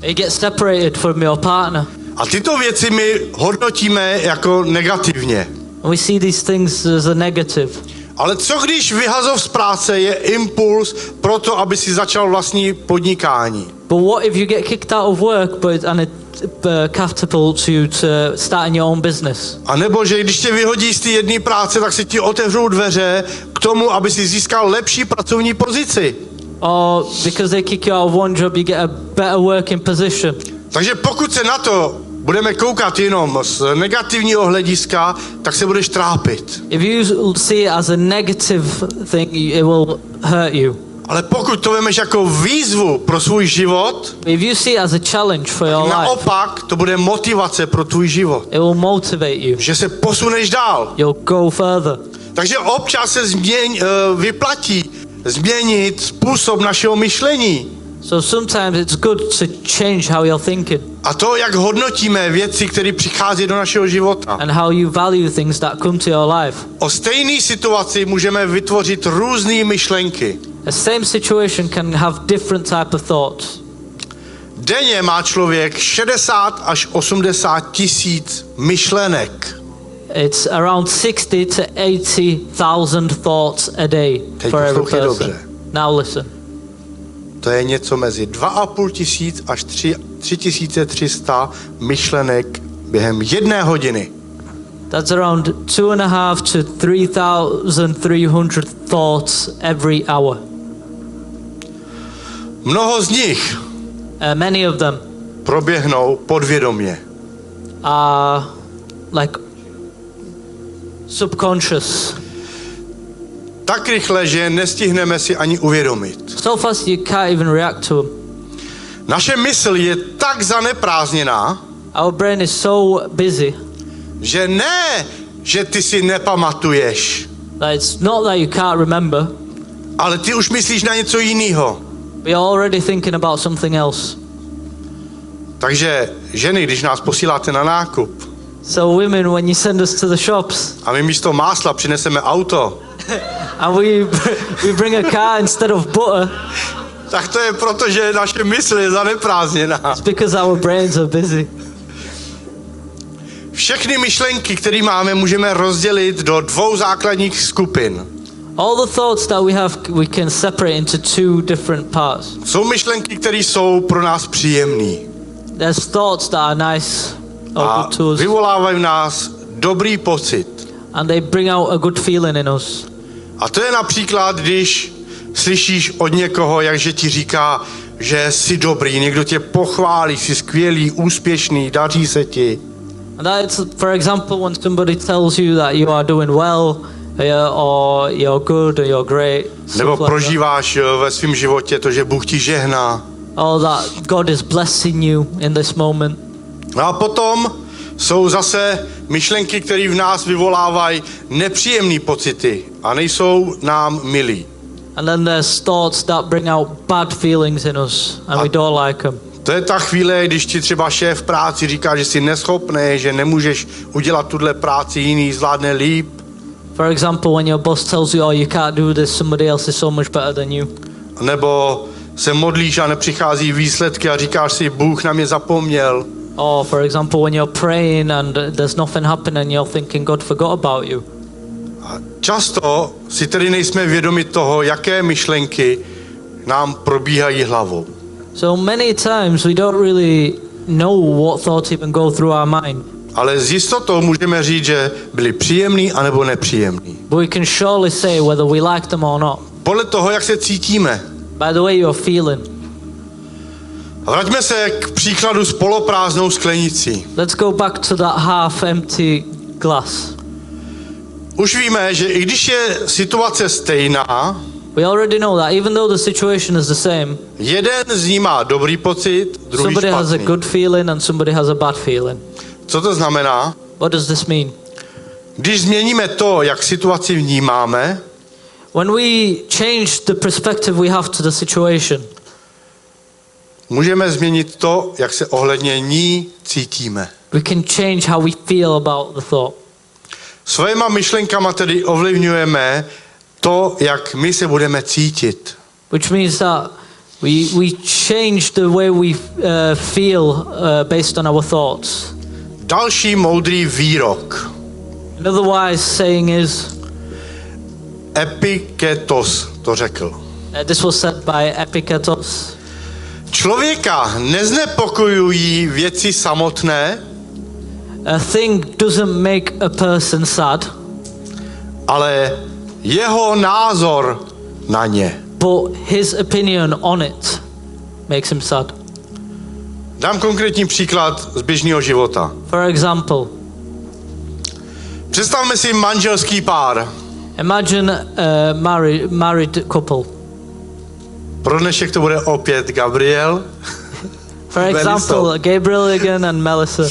You get separated from your partner. A tyto věci my hodnotíme jako negativně. And we see these things as a negative. Ale co když vyhazov z práce je impuls pro to, aby si začal vlastní podnikání? But what if you get kicked out of work, and it catapults you to starting your own business? A nebo že když tě vyhodí z té jedné práce, tak se ti otevřou dveře k tomu, aby si získal lepší pracovní pozici. Or because they kick you out of one job, you get a better working position. Takže pokud se na to budeme koukat jenom z negativního hlediska, tak se budeš trápit. If you see it as a negative thing, it will hurt you. Ale pokud to vemeš jako výzvu pro svůj život, If you see it as a challenge for your life, naopak to bude motivace pro tvůj život. it will motivate you. Že se posuneš dál. You'll go further. Takže občas se vyplatí změnit způsob našeho myšlení. So sometimes it's good to change how you're thinking A to, jak hodnotíme věci, které přichází do našeho života. and how you value things that come to your life. O stejné situaci můžeme vytvořit různé myšlenky. The same situation can have different type of thoughts. Denně má člověk 60 až 80 tisíc myšlenek. It's around 60 to 80,000 thoughts a day Teď for every poslouchej person. dobře. Now listen. To je něco mezi 2,5 tisíc až 3,300 myšlenek během 1 hodiny. That's around 2,5 to 3,300 thoughts every hour. Mnoho z nich Many of them proběhnou podvědomě. are like subconscious. Tak rychle, že nestihneme si ani uvědomit. So fast you can't even react to them. Naše mysl je tak zaneprázdněná, Our brain is so busy že ne, že ty si nepamatuješ, that it's not that you can't remember, ale ty už myslíš na něco jiného. but you're already thinking about something else. Takže ženy, když nás posíláte na nákup So women, when you send us to the shops a my místo másla přineseme auto, and we bring a car instead of butter, tak to je proto, že naše mysl je zaneprázdněná. it's because our brains are busy. Všechny myšlenky, které máme, můžeme rozdělit do 2 základních skupin. All the thoughts that we have, we can separate into 2 different parts. Jsou myšlenky, které jsou pro nás příjemné There's thoughts that are nice or a good to us, vyvolávají v nás dobrý pocit. and they bring out a good feeling in us. A to je například, když slyšíš od někoho, jakže ti říká, že jsi dobrý, někdo tě pochválí, jsi skvělý, úspěšný, daří se ti. And that's, for example, when somebody tells you that you are doing well, or you're good, or you're great. Nebo stuff like prožíváš ve svém životě to, že Bůh ti žehná. that. Or that God is blessing you in this moment. No a potom jsou zase myšlenky, které v nás vyvolávají nepříjemné pocity a nejsou nám milí. And then there's thoughts that bring out bad feelings in us, and we don't like them. To je ta chvíle, když ti třeba šéf v práci říká, že jsi neschopný, že nemůžeš udělat tuhle práci, jiný zvládne líp. For example, when your boss tells you, oh, you can't do this, somebody else is so much better than you. Nebo se modlíš a nepřichází výsledky a říkáš si, Bůh na mě zapomněl. Or, for example, when you're praying and there's nothing happening and you're thinking God forgot about you. A často si tedy nejsme vědomi toho, jaké myšlenky nám probíhají hlavou. So many times we don't really know what thoughts even go through our mind. Ale s jistotou můžeme říct, že byli příjemný anebo nepříjemný. But we can surely say whether we like them or not Podle toho, jak se cítíme. by the way you're feeling. A vraťme se k příkladu s poloprázdnou sklenicí. Let's go back to that half empty glass. Už víme, že i když je situace stejná, We already know that even though the situation is the same, jeden z ní má dobrý pocit, druhý somebody has a špatný. good feeling and somebody has a bad feeling. Co to znamená? What does this mean? Když změníme to, jak situaci vnímáme, When we change the perspective we have to the situation, můžeme změnit to, jak se ohledně ní cítíme. we can change how we feel about the thought. Svýma myšlenkama tedy ovlivňujeme to, jak my se budeme cítit. Which means that we change the way we feel based on our thoughts. Další moudrý výrok. Another wise saying is, Epiketos to řekl. this was said by Epictetus, Člověka neznepokojují věci samotné, a thing doesn't make a person sad, ale jeho názor na ně. but his opinion on it makes him sad. Dám konkrétní příklad z běžného života. For example, Představme si manželský pár. imagine a married couple. Pro dnešek to bude opět Gabriel. For Melissa. example, Gabriel again and Melissa,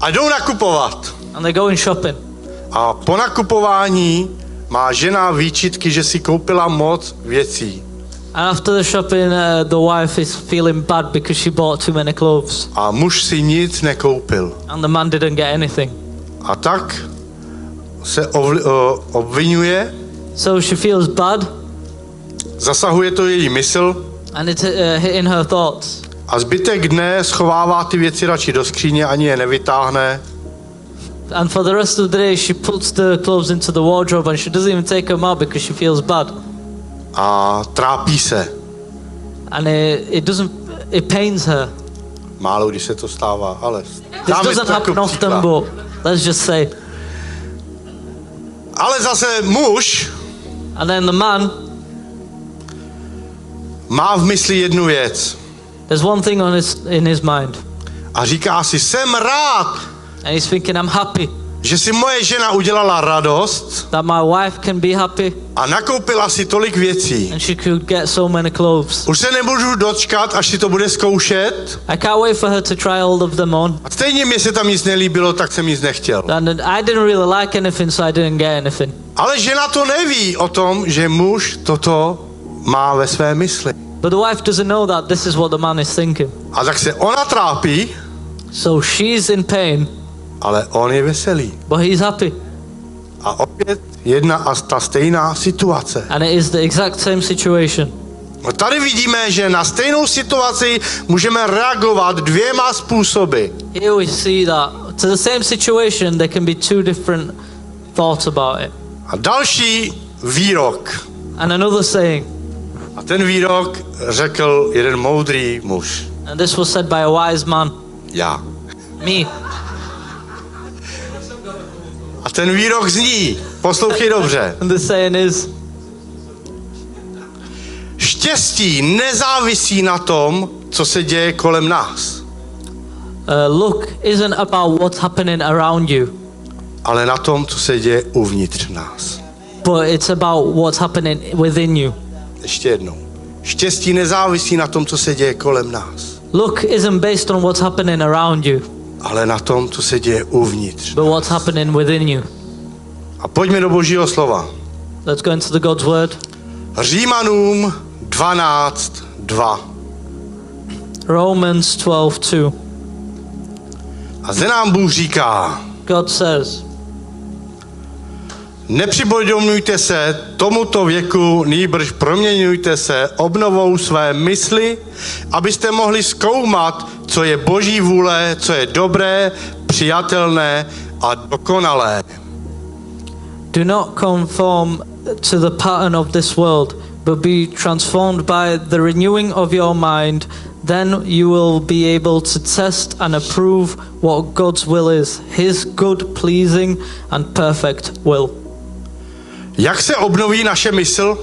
A jdou nakupovat. and they're going shopping. A po nakupování má žena výčitky, že si koupila moc věcí. And after the shopping, the wife is feeling bad because she bought too many clothes, A muž si nic nekoupil. and the man didn't get anything. A tak se obvinuje, So she feels bad, zasahuje to její mysl and it's hitting her thoughts. a zbytek dne schovává ty věci radši do skříně, ani je nevytáhne. And for the rest of the day, she puts the clothes into the wardrobe, and she doesn't even take them out because she feels bad. A trápí se. And it pains her. Málo když se to stává, ale This dáme doesn't to jako happen often, příklad. but let's just say. Ale zase muž And then the man, má v mysli jednu věc there's one thing in his mind, a říká si, jsem rád, and he's thinking, I'm happy že si moje žena udělala radost that my wife can be happy, a nakoupila si tolik věcí. and she could get so many clothes. Už se nemůžu dočkat, až si to bude zkoušet. I can't wait for her to try all of them on. A stejně mi se tam nic nelíbilo, tak jsem nic nechtěl. And I didn't really like anything, so I didn't get anything. Ale žena to neví o tom, že muž toto má ve své mysli. But the wife doesn't know that this is what the man is thinking. A tak se ona trápí, So she's in pain, ale on je veselý. but he's happy. A opět jedna a ta stejná situace. And it is the exact same situation. No tady vidíme, že na stejnou situaci můžeme reagovat dvěma způsoby. Here we see that to the same situation there can be two different thoughts about it. A další výrok. And another saying, A ten výrok řekl jeden moudrý muž. and this was said by a wise man, Já. me. A ten výrok zní, poslouchej dobře. And the saying is, Štěstí nezávisí na tom, co se děje kolem nás, luck isn't about what's happening around you, ale na tom, co se děje uvnitř nás. but it's about what's happening within you. Ještě jednou. Štěstí nezávisí na tom, co se děje kolem nás, Luck isn't based on what's happening around you, ale na tom, co se děje uvnitř. but what's happening within you. A pojďme do Božího slova. Let's go into the God's word. Římanům 12:2. Romans 12:2. A zde nám Bůh říká, God says, nepřipodomňujte se tomuto věku, nýbrž proměňujte se obnovou své mysli, abyste mohli zkoumat, co je Boží vůle, co je dobré, přijatelné a dokonalé. do not conform to the pattern of this world, but be transformed by the renewing of your mind. Then you will be able to test and approve what God's will is, His good, pleasing, and perfect will. Jak se obnoví naše mysl?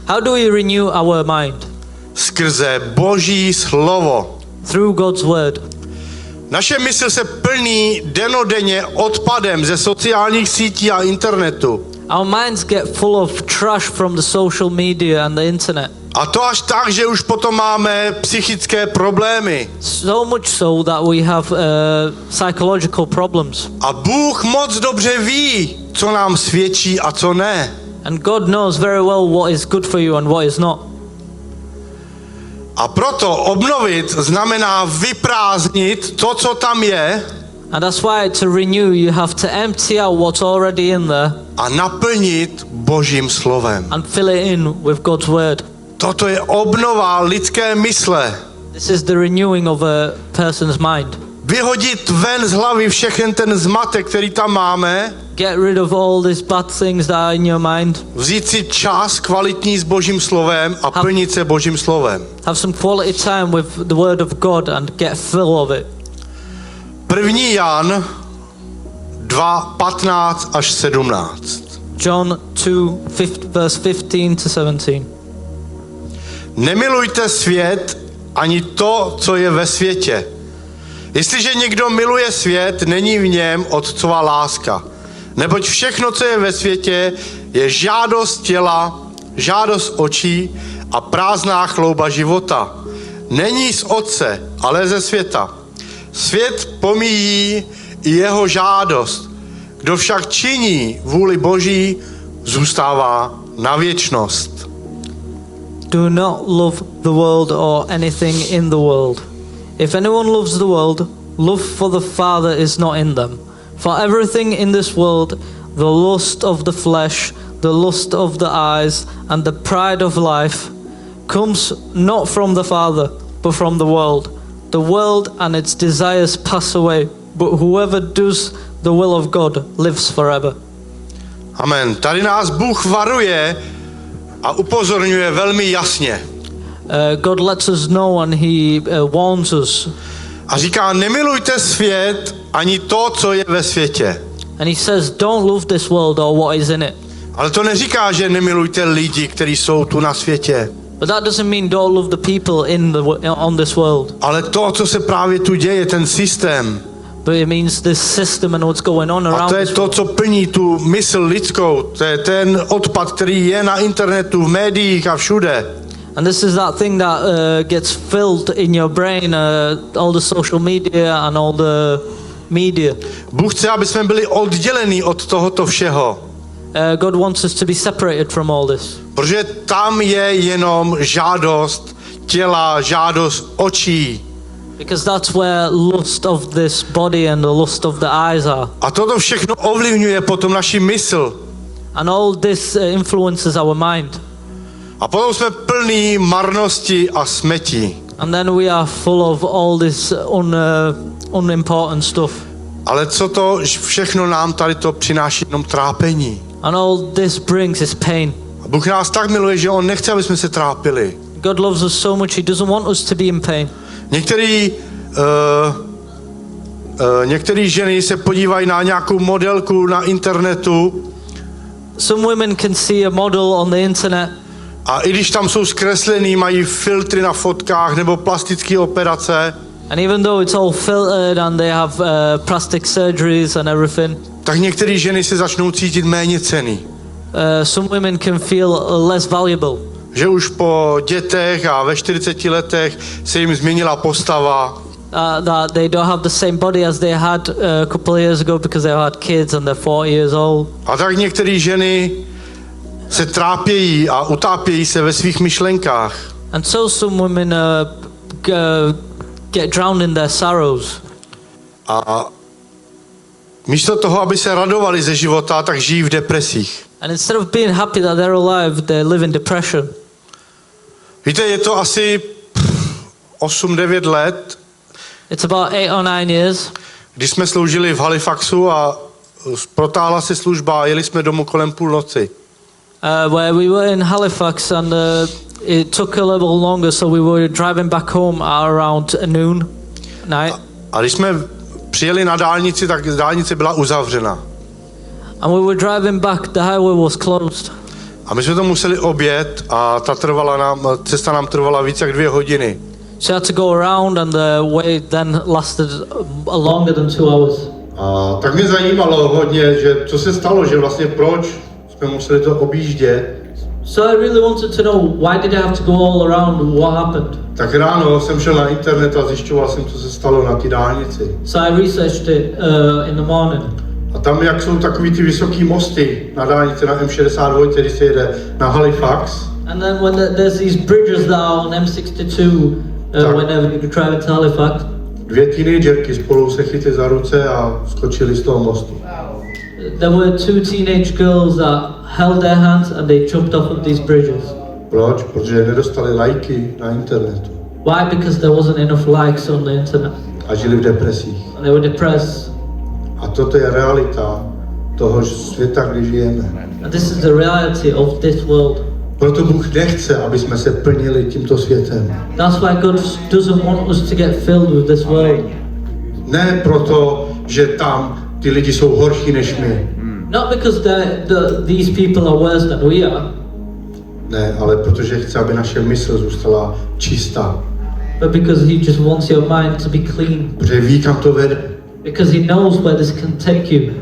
How do we renew our mind? Skrze Boží slovo. Through God's word. Naše mysl se plní denodenně odpadem ze sociálních sítí a internetu. Our minds get full of trash from the social media and the internet. A to až tak, že už potom máme psychické problémy. So much so that we have psychological problems. A Bůh moc dobře ví, co nám svědčí a co ne. And God knows very well what is good for you and what is not. A proto obnovit znamená vyprázdnit to, co tam je, And that's why to renew you have to empty out what's already in there a naplnit Božím slovem. and fill it in with God's word. Toto je obnova lidské mysle. This is the renewing of a person's mind. Vyhodit ven z hlavy všechen ten zmatek, který tam máme, Get rid of all these bad things that are in your mind. vzít si čas kvalitní s Božím slovem a plnit se Božím slovem. Have some quality time with the word of God and get full of it. 1. Jan 2, 15 až 17. John 2, verse 15 to 17. Nemilujte svět ani to, co je ve světě. Jestliže někdo miluje svět, není v něm otcova láska. Neboť všechno, co je ve světě, je žádost těla, žádost očí a prázdná chlouba života. Není z otce, ale ze světa. Svět pomíjí i jeho žádost. Kdo však činí vůli Boží, zůstává na věčnost. Do not love the world or anything in the world. If anyone loves the world, love for the Father is not in them. For everything in this world, the lust of the flesh, the lust of the eyes, and the pride of life, comes not from the Father, but from the world. The world and its desires pass away, but whoever does the will of God lives forever. Amen. Tady nás Bůh varuje a upozorňuje velmi jasně. God lets us know and He warns us. A říká, nemilujte svět ani to, co je ve světě. And He says, don't love this world or what is in it. Ale to neříká, že nemilujte lidi, kteří jsou tu na světě. But that doesn't mean don't love the people on this world. Ale to, co se právě tu děje, ten systém. But it means this system and what's going on A around to je this to, world. co plní tu mysl lidskou. To je ten odpad, který je na internetu, v médiích a všude. And this is that thing that gets filled in your brain, all the social media and all the media. Bůh chce, aby jsme byli oddělení od tohoto všeho. God wants us to be separated from all this. Protože tam je jenom žádost těla, žádost očí. Because that's where lust of this body and the lust of the eyes are. A toto všechno ovlivňuje potom naši mysl. And all this influences our mind. A potom jsme plní marnosti a smetí. And then we are full of all this unimportant stuff. Ale co to všechno nám tady to přináší jenom trápení. And all this brings is pain. A Bůh nás tak miluje, že On nechce, aby jsme se trápili. God loves us so much, He doesn't want us to be in pain. Některé ženy se podívají na nějakou modelku na internetu Some women can see a model on the internet, a i když tam jsou zkreslený, mají filtry na fotkách nebo plastické operace, and even though it's all filtered and they have plastic surgeries and everything, tak některé ženy se začnou cítit méně cenný. some women can feel less valuable. Že už po dětech a ve 40 letech se jim změnila postava. That they don't have the same body as they had a couple of years ago because they had kids and they're 40 years old. A tak některé ženy se trápějí a utápějí se ve svých myšlenkách. And so some women get drowned in their sorrows. A místo toho, aby se radovali ze života, tak žijí v depresích. And instead of being happy that they're alive, they live in depression. Víte, je to asi 8-9 let, It's about 8 or 9 years když jsme sloužili v Halifaxu a protáhla se služba a jeli jsme domů kolem půlnoci. where we were in Halifax, and it took a little longer, so we were driving back home at around noon night. A když jsme přijeli na dálnici, tak dálnice byla uzavřena. And we were driving back, the highway was closed. A my jsme to museli objet a cesta nám trvala více jak 2 hodiny. So I had to go around, and the way then lasted longer than 2 hours. A tak mě zajímalo hodně, že co se stalo, že vlastně proč jsme museli to objíždět. So I really wanted to know, why did I have to go all around, what happened? Tak ráno jsem šel na internet a zjišťoval jsem, co se stalo na té dálnici. So I researched it in the morning. A tam, jak jsou takový ty vysoký mosty na dálnici na M62, když se jede na Halifax, And then when there's these bridges that are on M62, Tak. whenever you travel to Halifax, 2 teenagerky spolu se chytly za ruce a skočili z toho mostu. there were 2 teenage girls that held their hands and they jumped off of these bridges. Proč? Protože nedostali lajky na internetu Why? Because there wasn't enough likes on the internet. a žili v depresích. And they were depressed. A toto je realita toho světa, kde žijeme. And this is the reality of this world. Proto Bůh nechce, aby jsme se plnili tímto světem. That's why God doesn't want us to get filled with this world. Ne proto, že tam ty lidi jsou horší než my. Not because these people are worse than we are, Ne, ale protože chce, aby naše mysl zůstala čistá. but because He just wants your mind to be clean. Protože ví, kam to vede. Because He knows where this can take you.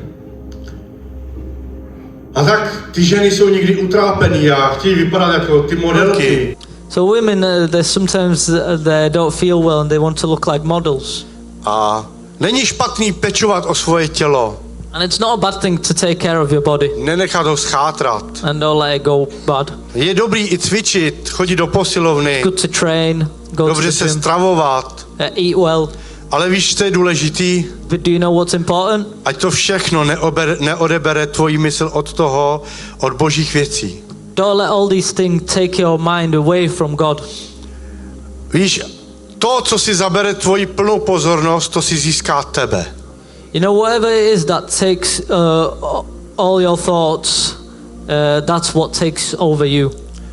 A tak ty ženy jsou někdy utrápený a chtějí vypadat jako ty modelky. So women, they sometimes they don't feel well and they want to look like models. A není špatný pečovat o svoje tělo. And it's not a bad thing to take care of your body Nenechat ho schátrat. and don't let it go bad. Je dobrý i cvičit, chodit do posilovny, Good to train, go to dobře the se gym, stravovat. eat well. Ale víš, co je důležitý? But do you know what's important? Ať to všechno neodebere tvoji mysl od toho, od božích věcí. Don't let all these things take your mind away from God. Víš, to, co si zabere tvoji plnou pozornost, to si získá tebe. You know, whatever it is that takes all your thoughts, that's what takes over you.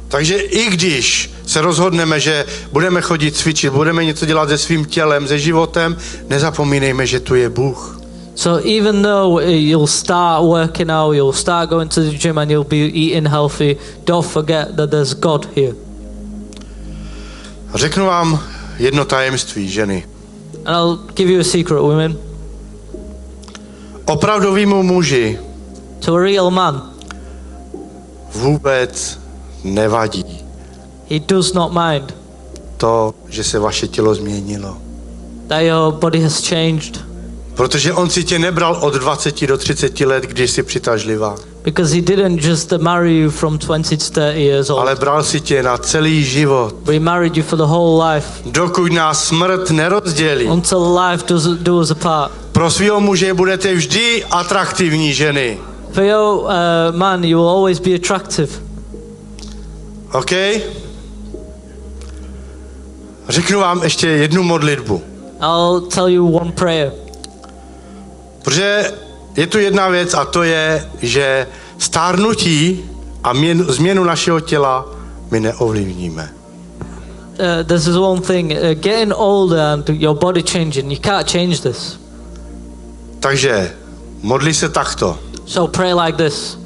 Takže i když se rozhodneme, že budeme chodit cvičit, budeme něco dělat se svým tělem, se životem, nezapomínejme, že tu je Bůh. So even though you'll start working out, you'll start going to the gym and you'll be eating healthy, don't forget that there's God here. Řeknu vám jedno tajemství, ženy. And I'll give you a secret, women. Opravdovému muži To a real man, vůbec nevadí he does not mind to, že se vaše tělo změnilo. that your body has changed, Protože on si tě nebral od 20 do 30 let, když jsi přitažlivá, because he didn't just marry you from 20 to 30 years old, ale bral si tě na celý život. but he married you for the whole life, Dokud nás smrt nerozdělí. until life does us apart. Pro svého muže budete vždy atraktivní, ženy. For your man, you will always be attractive. OK? Řeknu vám ještě jednu modlitbu. I'll tell you one prayer. Protože je tu jedna věc a to je, že stárnutí a změnu našeho těla my neovlivníme. This is one thing, getting older and your body changing, you can't change this. Takže modli se takto. So pray like this.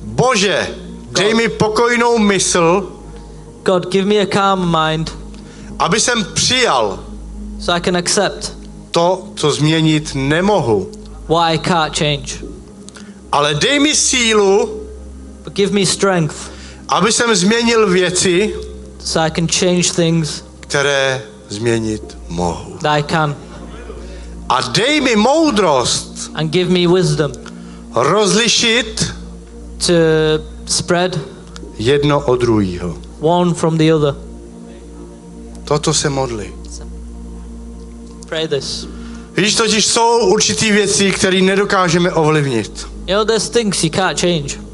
Bože, dej mi pokojnou mysl, God, give me a calm mind aby jsem přijal so I can accept to, co změnit nemohu. what I can't change. Ale dej mi sílu, But give me strength aby jsem změnil věci, so I can change things které změnit mohu. that I can. A dej mi moudrost And give me wisdom rozlišit to spread jedno od druhého. one from the other. Toto se modli. Pray this. Víš, totiž jsou určitý věci, které nedokážeme ovlivnit. You know, there's things you can't change.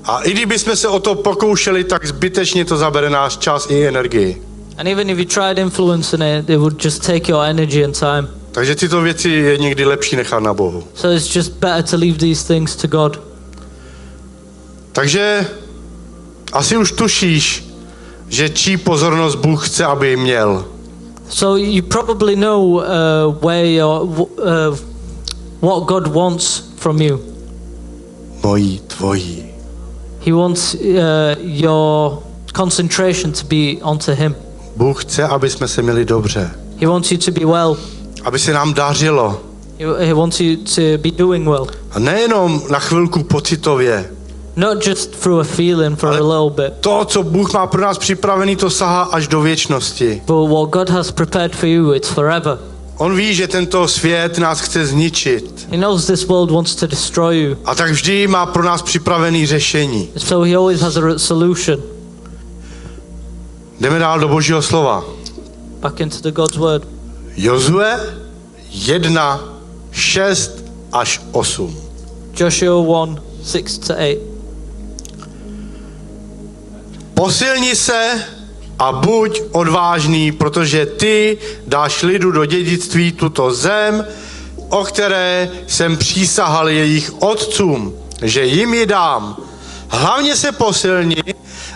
A i kdybychom se o to pokoušeli, tak zbytečně to zabere náš čas i energii. And even if you tried influencing it, it would just take your energy and time. Takže tyto věci je někdy lepší nechat na Bohu. So it's just better to leave these things to God. Takže asi už tušíš, že čí pozornost Bůh chce, aby měl. So you probably know what God wants from you. Mojí, tvojí. He wants your concentration to be onto Him. Bůh chce, aby jsme se měli dobře. He wants you to be well. Aby se nám dařilo. He wants you to be doing well. A nejenom na chvilku pocitově. Not just through a feeling for a little bit. To, co Bůh má pro nás připravený, to sahá až do věčnosti. But what God has prepared for you, it's forever. On ví, že tento svět nás chce zničit. He knows this world wants to destroy you. A tak vždy má pro nás připravený řešení. So he always has a solution. Jdeme dál do Božího slova. Back into the God's word. Jozue 1, 6 až 8. Joshua 1, 6 to 8. Posilni se a buď odvážný, protože ty dáš lidu do dědictví tuto zem, o které jsem přísahal jejich otcům, že jim ji dám. Hlavně se posilni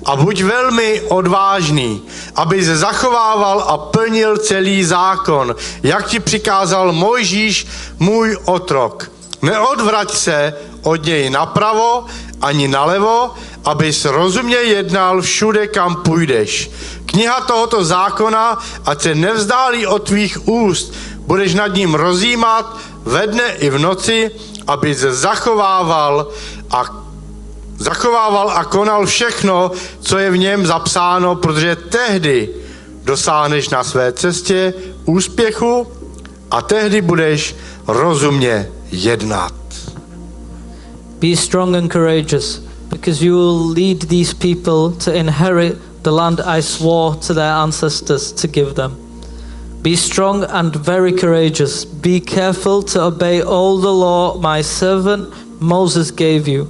a buď velmi odvážný, abys zachovával a plnil celý zákon, jak ti přikázal Mojžíš, můj otrok. Neodvrať se od něj napravo ani nalevo, abys rozumně jednal všude, kam půjdeš. Kniha tohoto zákona, ať se nevzdálí od tvých úst, budeš nad ním rozjímat ve dne i v noci, abys zachovával a konal všechno, co je v něm zapsáno, protože tehdy dosáhneš na své cestě úspěchu a tehdy budeš rozumně jednat. Be strong and courageous, because you will lead these people to inherit the land I swore to their ancestors to give them. Be strong and very courageous. Be careful to obey all the law my servant Moses gave you.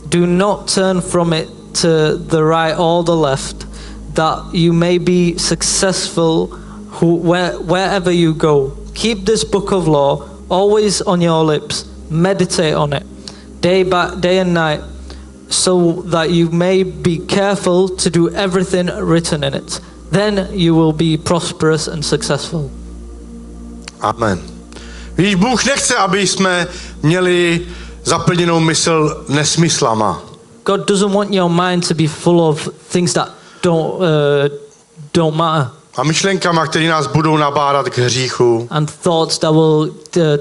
Do not turn from it to the right or the left, that you may be successful wherever you go. Keep this book of law always on your lips. Meditate on it day and night, so that you may be careful to do everything written in it. Then you will be prosperous and successful. Amen. Víš, Bůh nechce, aby jsme měli zaplněnou mysl nesmyslama. God doesn't want your mind to be full of things that don't matter. A myšlenkama, které nás budou nabádat k hříchu. And thoughts that will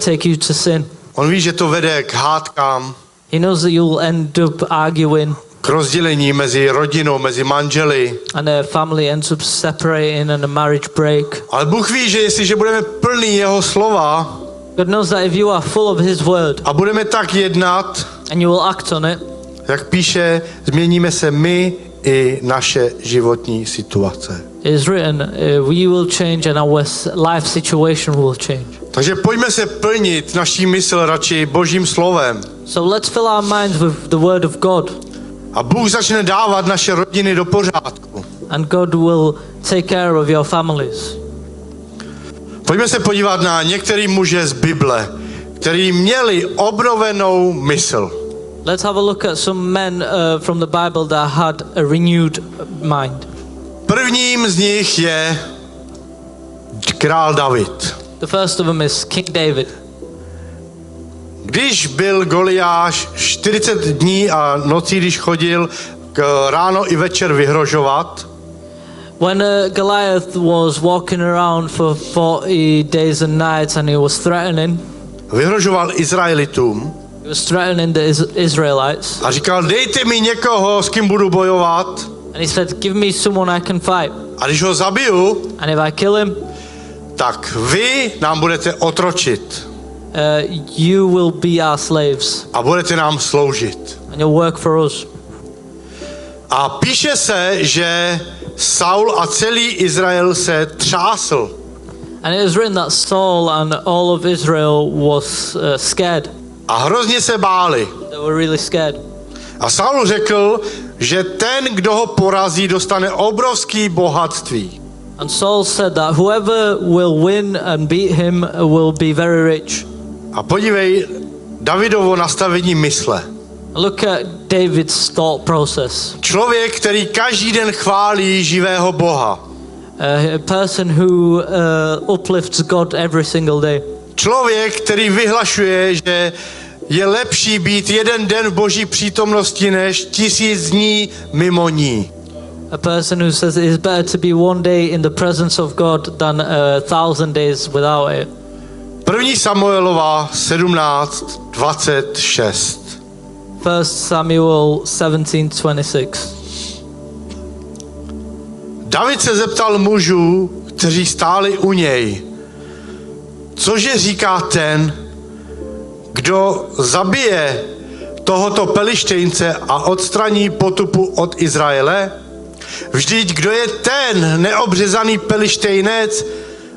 take you to sin. On ví, že to vede k hádkám. He knows that you'll end up arguing. K rozdělení mezi rodinou, mezi manželi. And a family ends up separating and a marriage break. Ale Bůh ví, že jestliže budeme plní jeho slova, God knows that if you are full of His word a budeme tak jednat, and you will act on it, jak píše, změníme se my i naše životní situace. it is written, we will change and our life situation will change. Takže pojďme se plnit naší mysl radši Božím slovem. So let's fill our minds with the word of God. A Bůh začne dávat naše rodiny do pořádku. And God will take care of your families. Pojďme se podívat na některé muže z Bible, kteří měli obnovenou mysl. Let's have a look at some men from the Bible that had a renewed mind. Prvním z nich je král David. The first of them is King David. Když byl Goliáš 40 dní a nocí, když chodil ráno i večer vyhrožovat, When Goliath was walking around for 40 days and nights and he was threatening, vyhrožoval Izraelitům he was threatening the Israelites. a říkal, dejte mi někoho, s kým budu bojovat. And he said, give me someone I can fight. A když ho zabiju, And if I kill him, tak vy nám budete otročit you will be our slaves a budete nám sloužit. and you'll work for us. A píše se, že Saul a celý Izrael se třásl. And it was written that Saul and all of Israel was scared. A hrozně se báli. They were really scared. A Saul řekl, že ten, kdo ho porazí, dostane obrovský bohatství. And Saul said that whoever will win and beat him will be very rich. A podívej Davidovo nastavení mysle. Look at David's thought process. Člověk, který každý den chválí živého Boha. A person who uplifts God every single day. Člověk, který vyhlašuje, že je lepší být jeden den v Boží přítomnosti než 1000 dní mimo ní. A person who says it is better to be one day in the presence of God than 1,000 days without it. 1. Samuelova 17:26. 1 Samuel 17:26. David se zeptal mužů, kteří stáli u něj, cože říká ten, kdo zabije tohoto Pelištejnce a odstraní potupu od Izraele? Vždyť kdo je ten neobřezaný Pelištejnec,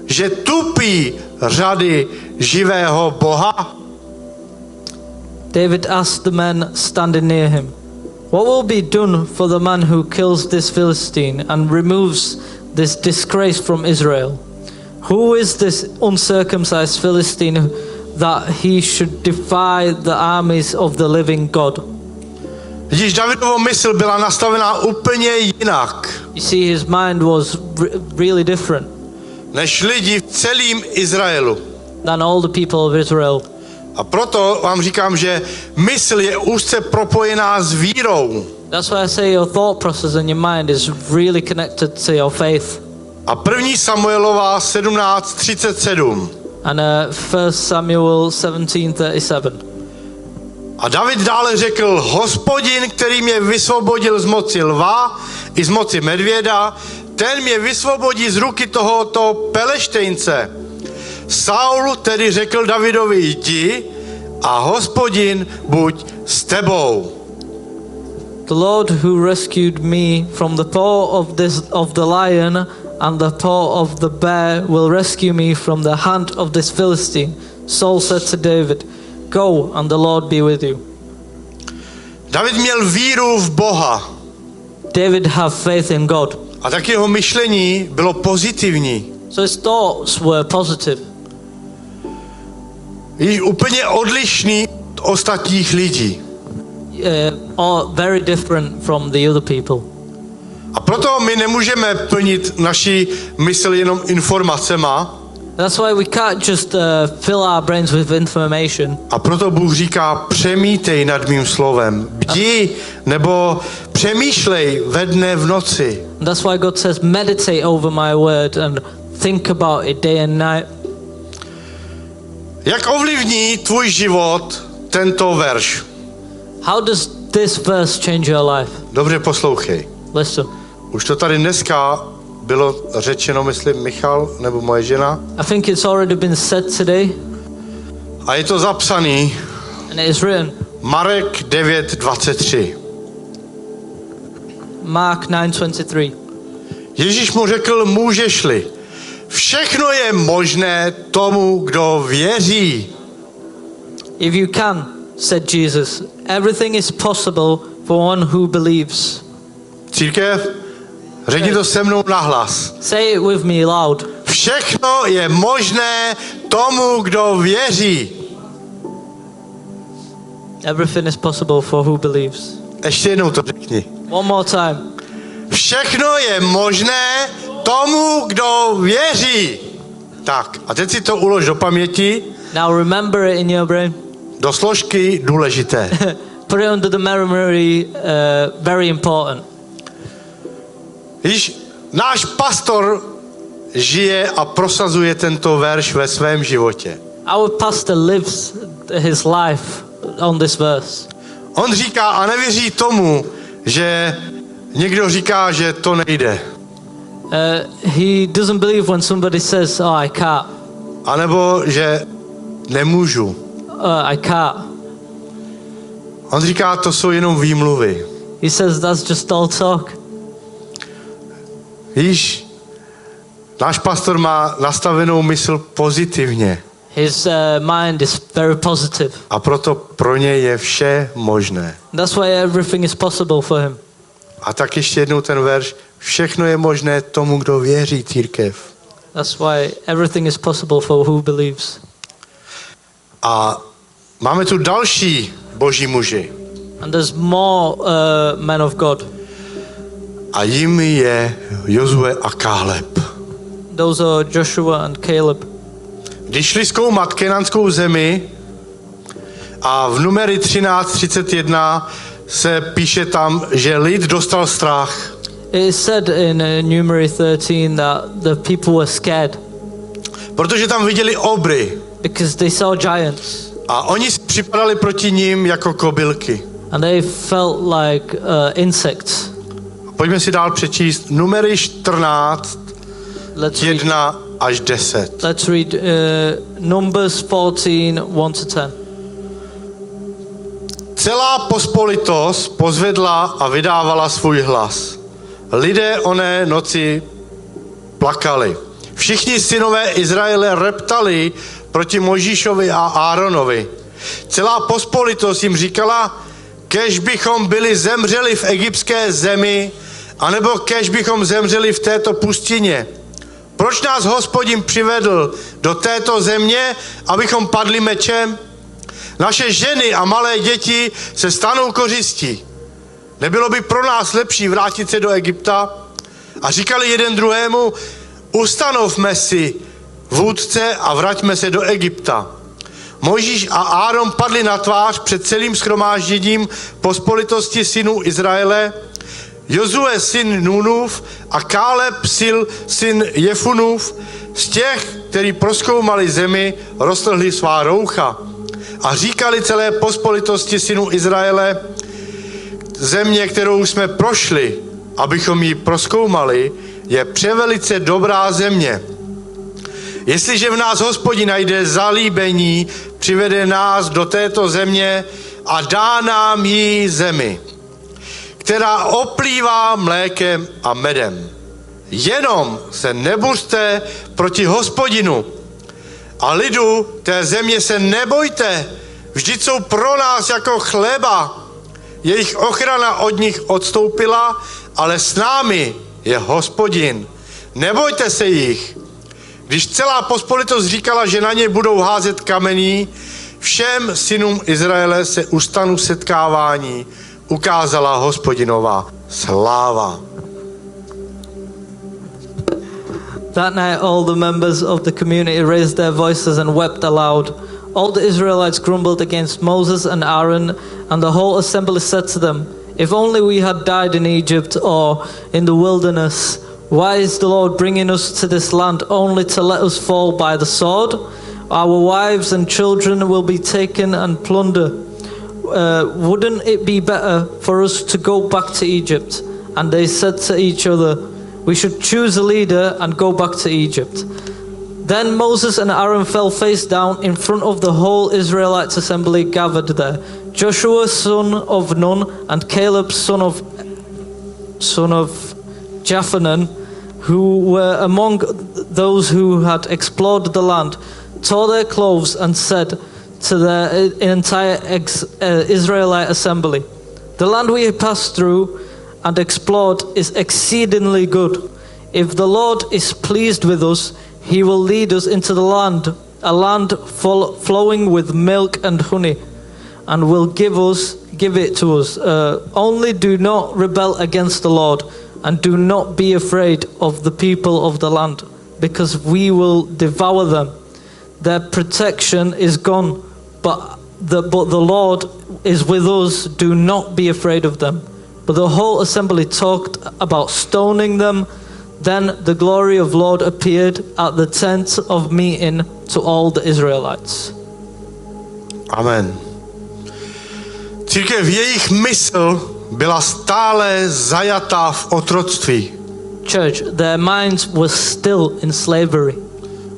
že tupí řady živého Boha? David asked the men standing near him, "What will be done for the man who kills this Philistine and removes this disgrace from Israel? Who is this uncircumcised Philistine that he should defy the armies of the living God?" Vidíš, Davidovo mysl byla nastavená úplně jinak, You see, his mind was really different než lidi v celém Izraelu. than all the people of Israel. A proto vám říkám, že mysl je úzce propojená s vírou. That's why I say your thought process and your mind is really connected to your faith. A 1. Samuelova 17:37. And 1 Samuel 17:37. A David dále řekl, Hospodin, který mě vysvobodil z moci lva i z moci medvěda, ten mě vysvobodí z ruky tohoto Peleštejnce. Saul tedy řekl Davidovi, jdi a Hospodin buď s tebou. The Lord who rescued me from the paw of the lion and the paw of the bear will rescue me from the hand of this Philistine. Saul said to David, "Go, and the Lord be with you." David měl víru v Boha David had faith in God. a tak jeho myšlení bylo pozitivní. So his thoughts were positive. Je úplně odlišný od ostatních lidí. Or very different from the other people. A proto my nemůžeme plnit naši mysl jenom informacema. That's why we can't just fill our brains with information. A proto Bůh říká, přemítej nad mým slovem. Bdi nebo přemýšlej ve dne v noci. And that's why God says, meditate over my word and think about it day and night. Jak ovlivní tvůj život tento verš? How does this verse change your life? Dobře poslouchej. Listen. Už to tady dneska bylo řečeno, myslím, Michal nebo moje žena. I think it's already been said today, A je to zapsaný and it is written, Marek 9:23. Mark 9:23. Ježíš mu řekl, můžeš-li. Všechno je možné tomu, kdo věří. If you can, said Jesus, everything is possible for one who believes. Církev, řekni to se mnou nahlas. Say it with me loud. Všechno je možné tomu, kdo věří. Everything is possible for who believes. Ještě jednou to řekni. One more time. Všechno je možné tomu, kdo věří. Tak, a teď si to ulož do paměti, Now remember it in your brain. do složky důležité. Put it under the memory, very important. Víš, náš pastor žije a prosazuje tento verš ve svém životě. Our pastor lives his life on this verse. On říká a nevěří tomu, že někdo říká, že to nejde. He doesn't believe when somebody says, "Oh, I can't." A nebo, že nemůžu. I can't. On říká, to jsou jenom výmluvy. He says that's just all talk. Víš, Náš pastor má nastavenou mysl pozitivně His mind is very positive. a proto pro něj je vše možné. That's why everything is possible for him. A tak ještě jednou ten verš. Všechno je možné tomu, kdo věří, církev. That's why everything is possible for who believes. A máme tu další boží muži. And there's more men of God. A jimi je Jozue a Káleb. Those are Joshua and Caleb. Když šli zkoumat kenanskou zemi a v Numery 13:31 se píše tam, že lid dostal strach. It is said in Numeri 13 that the people were scared Protože tam viděli obry because they saw giants a oni si připadali proti ním jako kobylky. and they felt like insects. Pojďme si dál přečíst Numery 14, Let's read, 1 až 10. let's read Numbers 14, 1 to 10. Celá pospolitost pozvedla a vydávala svůj hlas. Lidé oné noci plakali. Všichni synové Izraele reptali proti Mojžíšovi a Áronovi. Celá pospolitost jim říkala, kéž bychom byli zemřeli v egyptské zemi, anebo kéž bychom zemřeli v této pustině. Proč nás Hospodin přivedl do této země, abychom padli mečem? Naše ženy a malé děti se stanou kořistí. Nebylo by pro nás lepší vrátit se do Egypta? A říkali jeden druhému, ustanovme si vůdce a vraťme se do Egypta. Mojžíš a Áron padli na tvář před celým shromážděním pospolitosti synů Izraele. Jozue syn Nunův a Káleb syn Jefunův z těch, kteří prozkoumali zemi, roztrhli svá roucha a říkali celé pospolitosti synů Izraele, země, kterou jsme prošli, abychom ji prozkoumali, je převelice dobrá země. Jestliže v nás Hospodin najde zalíbení, přivede nás do této země a dá nám jí zemi, která oplývá mlékem a medem. Jenom se nebuřte proti Hospodinu a lidu té země se nebojte, vždyť jsou pro nás jako chleba. Jejich ochrana od nich odstoupila, ale s námi je Hospodin. Nebojte se jich. Když celá pospolitost říkala, že na ně budou házet kamení, všem synům Izraele se u stanu setkávání ukázala Hospodinová sláva. That night all the members of the community raised their voices and wept aloud. All the Israelites grumbled against Moses and Aaron, and the whole assembly said to them, "If only we had died in Egypt or in the wilderness. Why is the Lord bringing us to this land only to let us fall by the sword? Our wives and children will be taken and plundered. Wouldn't it be better for us to go back to Egypt?" And they said to each other, "We should choose a leader and go back to Egypt." Then Moses and Aaron fell face down in front of the whole Israelite assembly gathered there. Joshua son of Nun and Caleb son of Jephunneh, who were among those who had explored the land, tore their clothes and said to the entire Israelite assembly, "The land we have passed through and explored is exceedingly good. If the Lord is pleased with us, he will lead us into the land, a land flowing with milk and honey, and will give it to us. Only do not rebel against the Lord, and do not be afraid of the people of the land, because we will devour them. Their protection is gone, but the Lord is with us. Do not be afraid of them." But the whole assembly talked about stoning them. Then the glory of Lord appeared at the tent of meeting to all the Israelites. Amen. Církev, jejich mysl byla stále zajatá v otroctví. Church, their minds were still in slavery.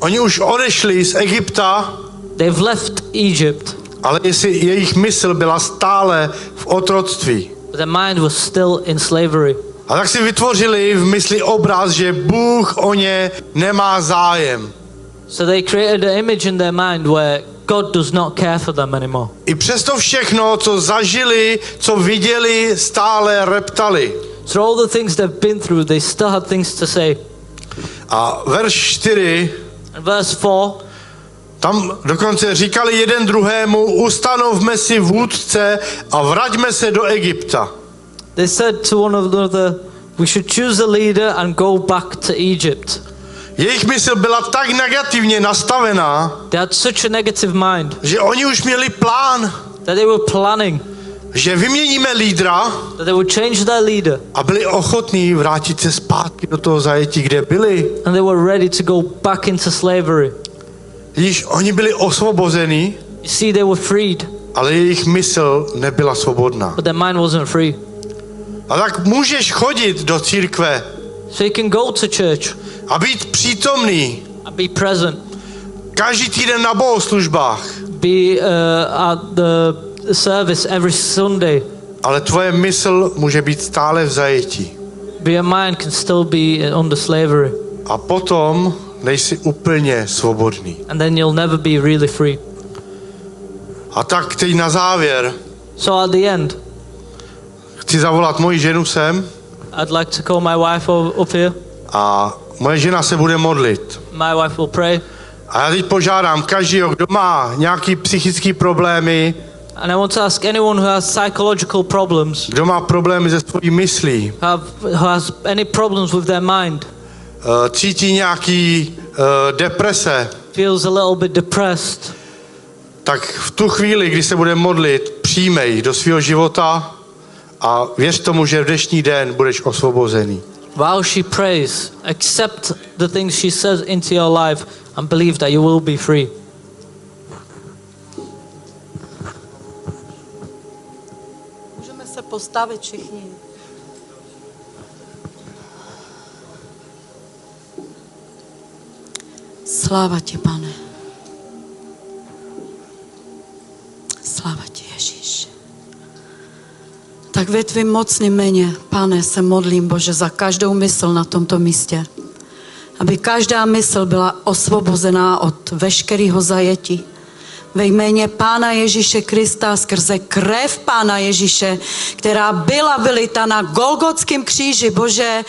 Oni už odešli z Egypta, They've left Egypt, ale jejich mysl byla stále v otroctví. but their mind was still in slavery. A tak si vytvořili v mysli obraz, že Bůh o ně nemá zájem. So they created an image in their mind where God does not care for them anymore. I přesto všechno, co zažili, co viděli, stále reptali. So all the things they've been through, they still had things to say. A verš 4, And verse 4, tam dokonce říkali jeden druhému, ustanovme si vůdce a vraťme se do Egypta. they said to one another, we should choose a leader and go back to Egypt. Jejich mysl byla tak negativně nastavená, They had such a negative mind že oni už měli plán, that they were planning že vyměníme lídra that they would change their leader, a byli ochotní vrátit se zpátky do toho zajetí, kde byli. and they were ready to go back into slavery. Když oni byli osvobození, You see, they were freed, ale jejich mysl nebyla svobodná. but their mind wasn't free. A tak můžeš chodit do církve So you can go to church a být přítomný and be present, každý týden na bohoslužbách, be at the service every Sunday, ale tvoje mysl může být stále v zajetí. but your mind can still be under slavery, A potom nejsi úplně svobodný. and then you'll never be really free. A tak teď na závěr So at the end, chci zavolat moji ženu sem I'd like to call my wife up here. a moje žena se bude modlit. My wife will pray. A já teď požádám každého, kdo má nějaký psychický problémy, And I want to ask anyone who has psychological problems, kdo má problémy se svojí myslí, who has any problems with their mind, cítí nějaký deprese, feels a little bit depressed, tak v tu chvíli, kdy se bude modlit, přijmej do svého života a věř tomu, že v dnešní den budeš osvobozený. while she prays, accept the things she says into your life and believe that you will be free. Můžeme se postavit všichni. Sláva ti, Pane. Sláva ti, Ježíš. Tak ve tvým mocným jméně, Pane, se modlím, Bože, za každou mysl na tomto místě. Aby každá mysl byla osvobozená od veškerého zajetí. Ve jméně Pána Ježíše Krista skrze krev Pána Ježíše, která byla vylita na Golgotském kříži, Bože,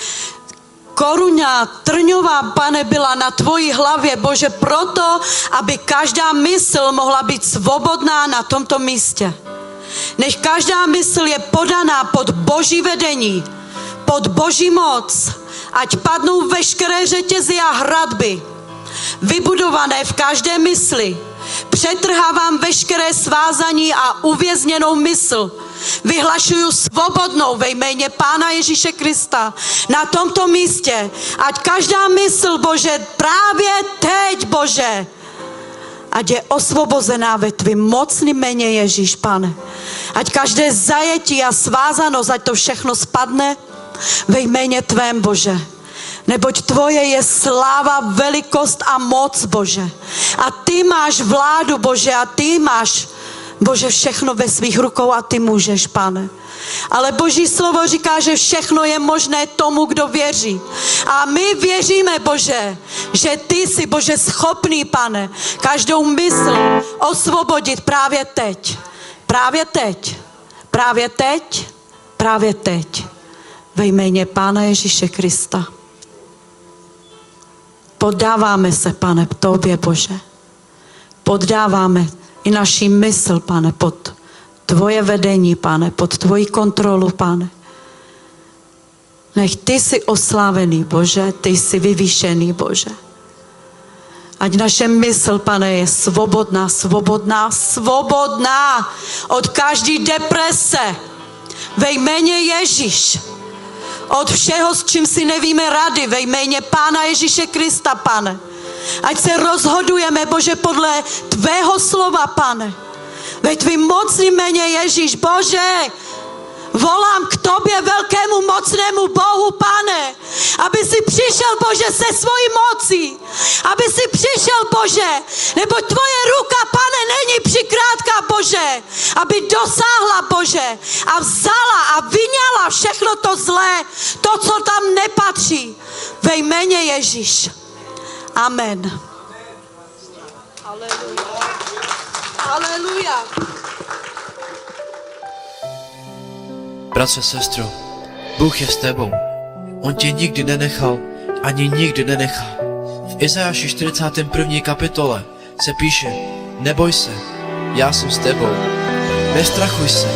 koruna trňová, Pane, byla na tvojí hlavě, Bože, proto, aby každá mysl mohla být svobodná na tomto místě. Než každá mysl je podaná pod Boží vedení, pod Boží moc, ať padnou veškeré řetězy a hradby, vybudované v každé mysli. Přetrhávám veškeré svázaní a uvězněnou mysl. Vyhlašuju svobodnou ve jméně Pána Ježíše Krista na tomto místě. Ať každá mysl, Bože, právě teď, Bože, ať je osvobozená ve tvým mocným jméně Ježíš, Pane. Ať každé zajetí a svázanost, ať to všechno spadne ve jméně tvém, Bože. Neboť tvoje je sláva, velikost a moc, Bože. A ty máš vládu, Bože, a ty máš, Bože, všechno ve svých rukou a ty můžeš, Pane. Ale Boží slovo říká, že všechno je možné tomu, kdo věří. A my věříme, Bože, že ty jsi, Bože, schopný, Pane, každou mysl osvobodit právě teď. Právě teď. Právě teď. Právě teď. Ve jméně Pána Ježíše Krista. Poddáváme se, Pane, tobě, Bože. Poddáváme i naši mysl, Pane, pod tvoje vedení, Pane, pod tvoji kontrolu, Pane. Nech ty jsi oslávený, Bože, ty jsi vyvýšený, Bože. Ať naše mysl, Pane, je svobodná, svobodná, svobodná od každé deprese. Ve jméně Ježíš. Od všeho, s čím si nevíme rady, ve jméně Pána Ježíše Krista, Pane. Ať se rozhodujeme, Bože, podle tvého slova, Pane. Ve tvým mocným jméně Ježíš, Bože, volám k tobě, velkému mocnému Bohu, Pane, aby si přišel, Bože, se svojí mocí. Aby si přišel, Bože, nebo tvoje ruka, Pane, není přikrátká, Bože. Bože, aby dosáhla, Bože, a vzala a vyňala všechno to zlé, to, co tam nepatří. Ve jméně Ježíš. Amen. Aleluja. Aleluja. Bratře, sestro, Bůh je s tebou. On tě nikdy nenechal, ani nikdy nenechá. V Izajáši 41. kapitole se píše: neboj se, já jsem s tebou. Nestrachuj se,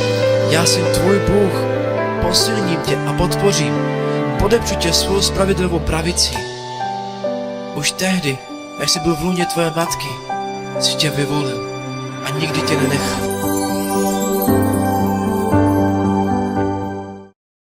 já jsem tvůj Bůh. Posilním tě a podpořím. Podepřu tě svou spravedlivou pravicí. Už tehdy, jak jsi byl v lůně tvoje matky, si tě vyvolil a nikdy tě nenechal.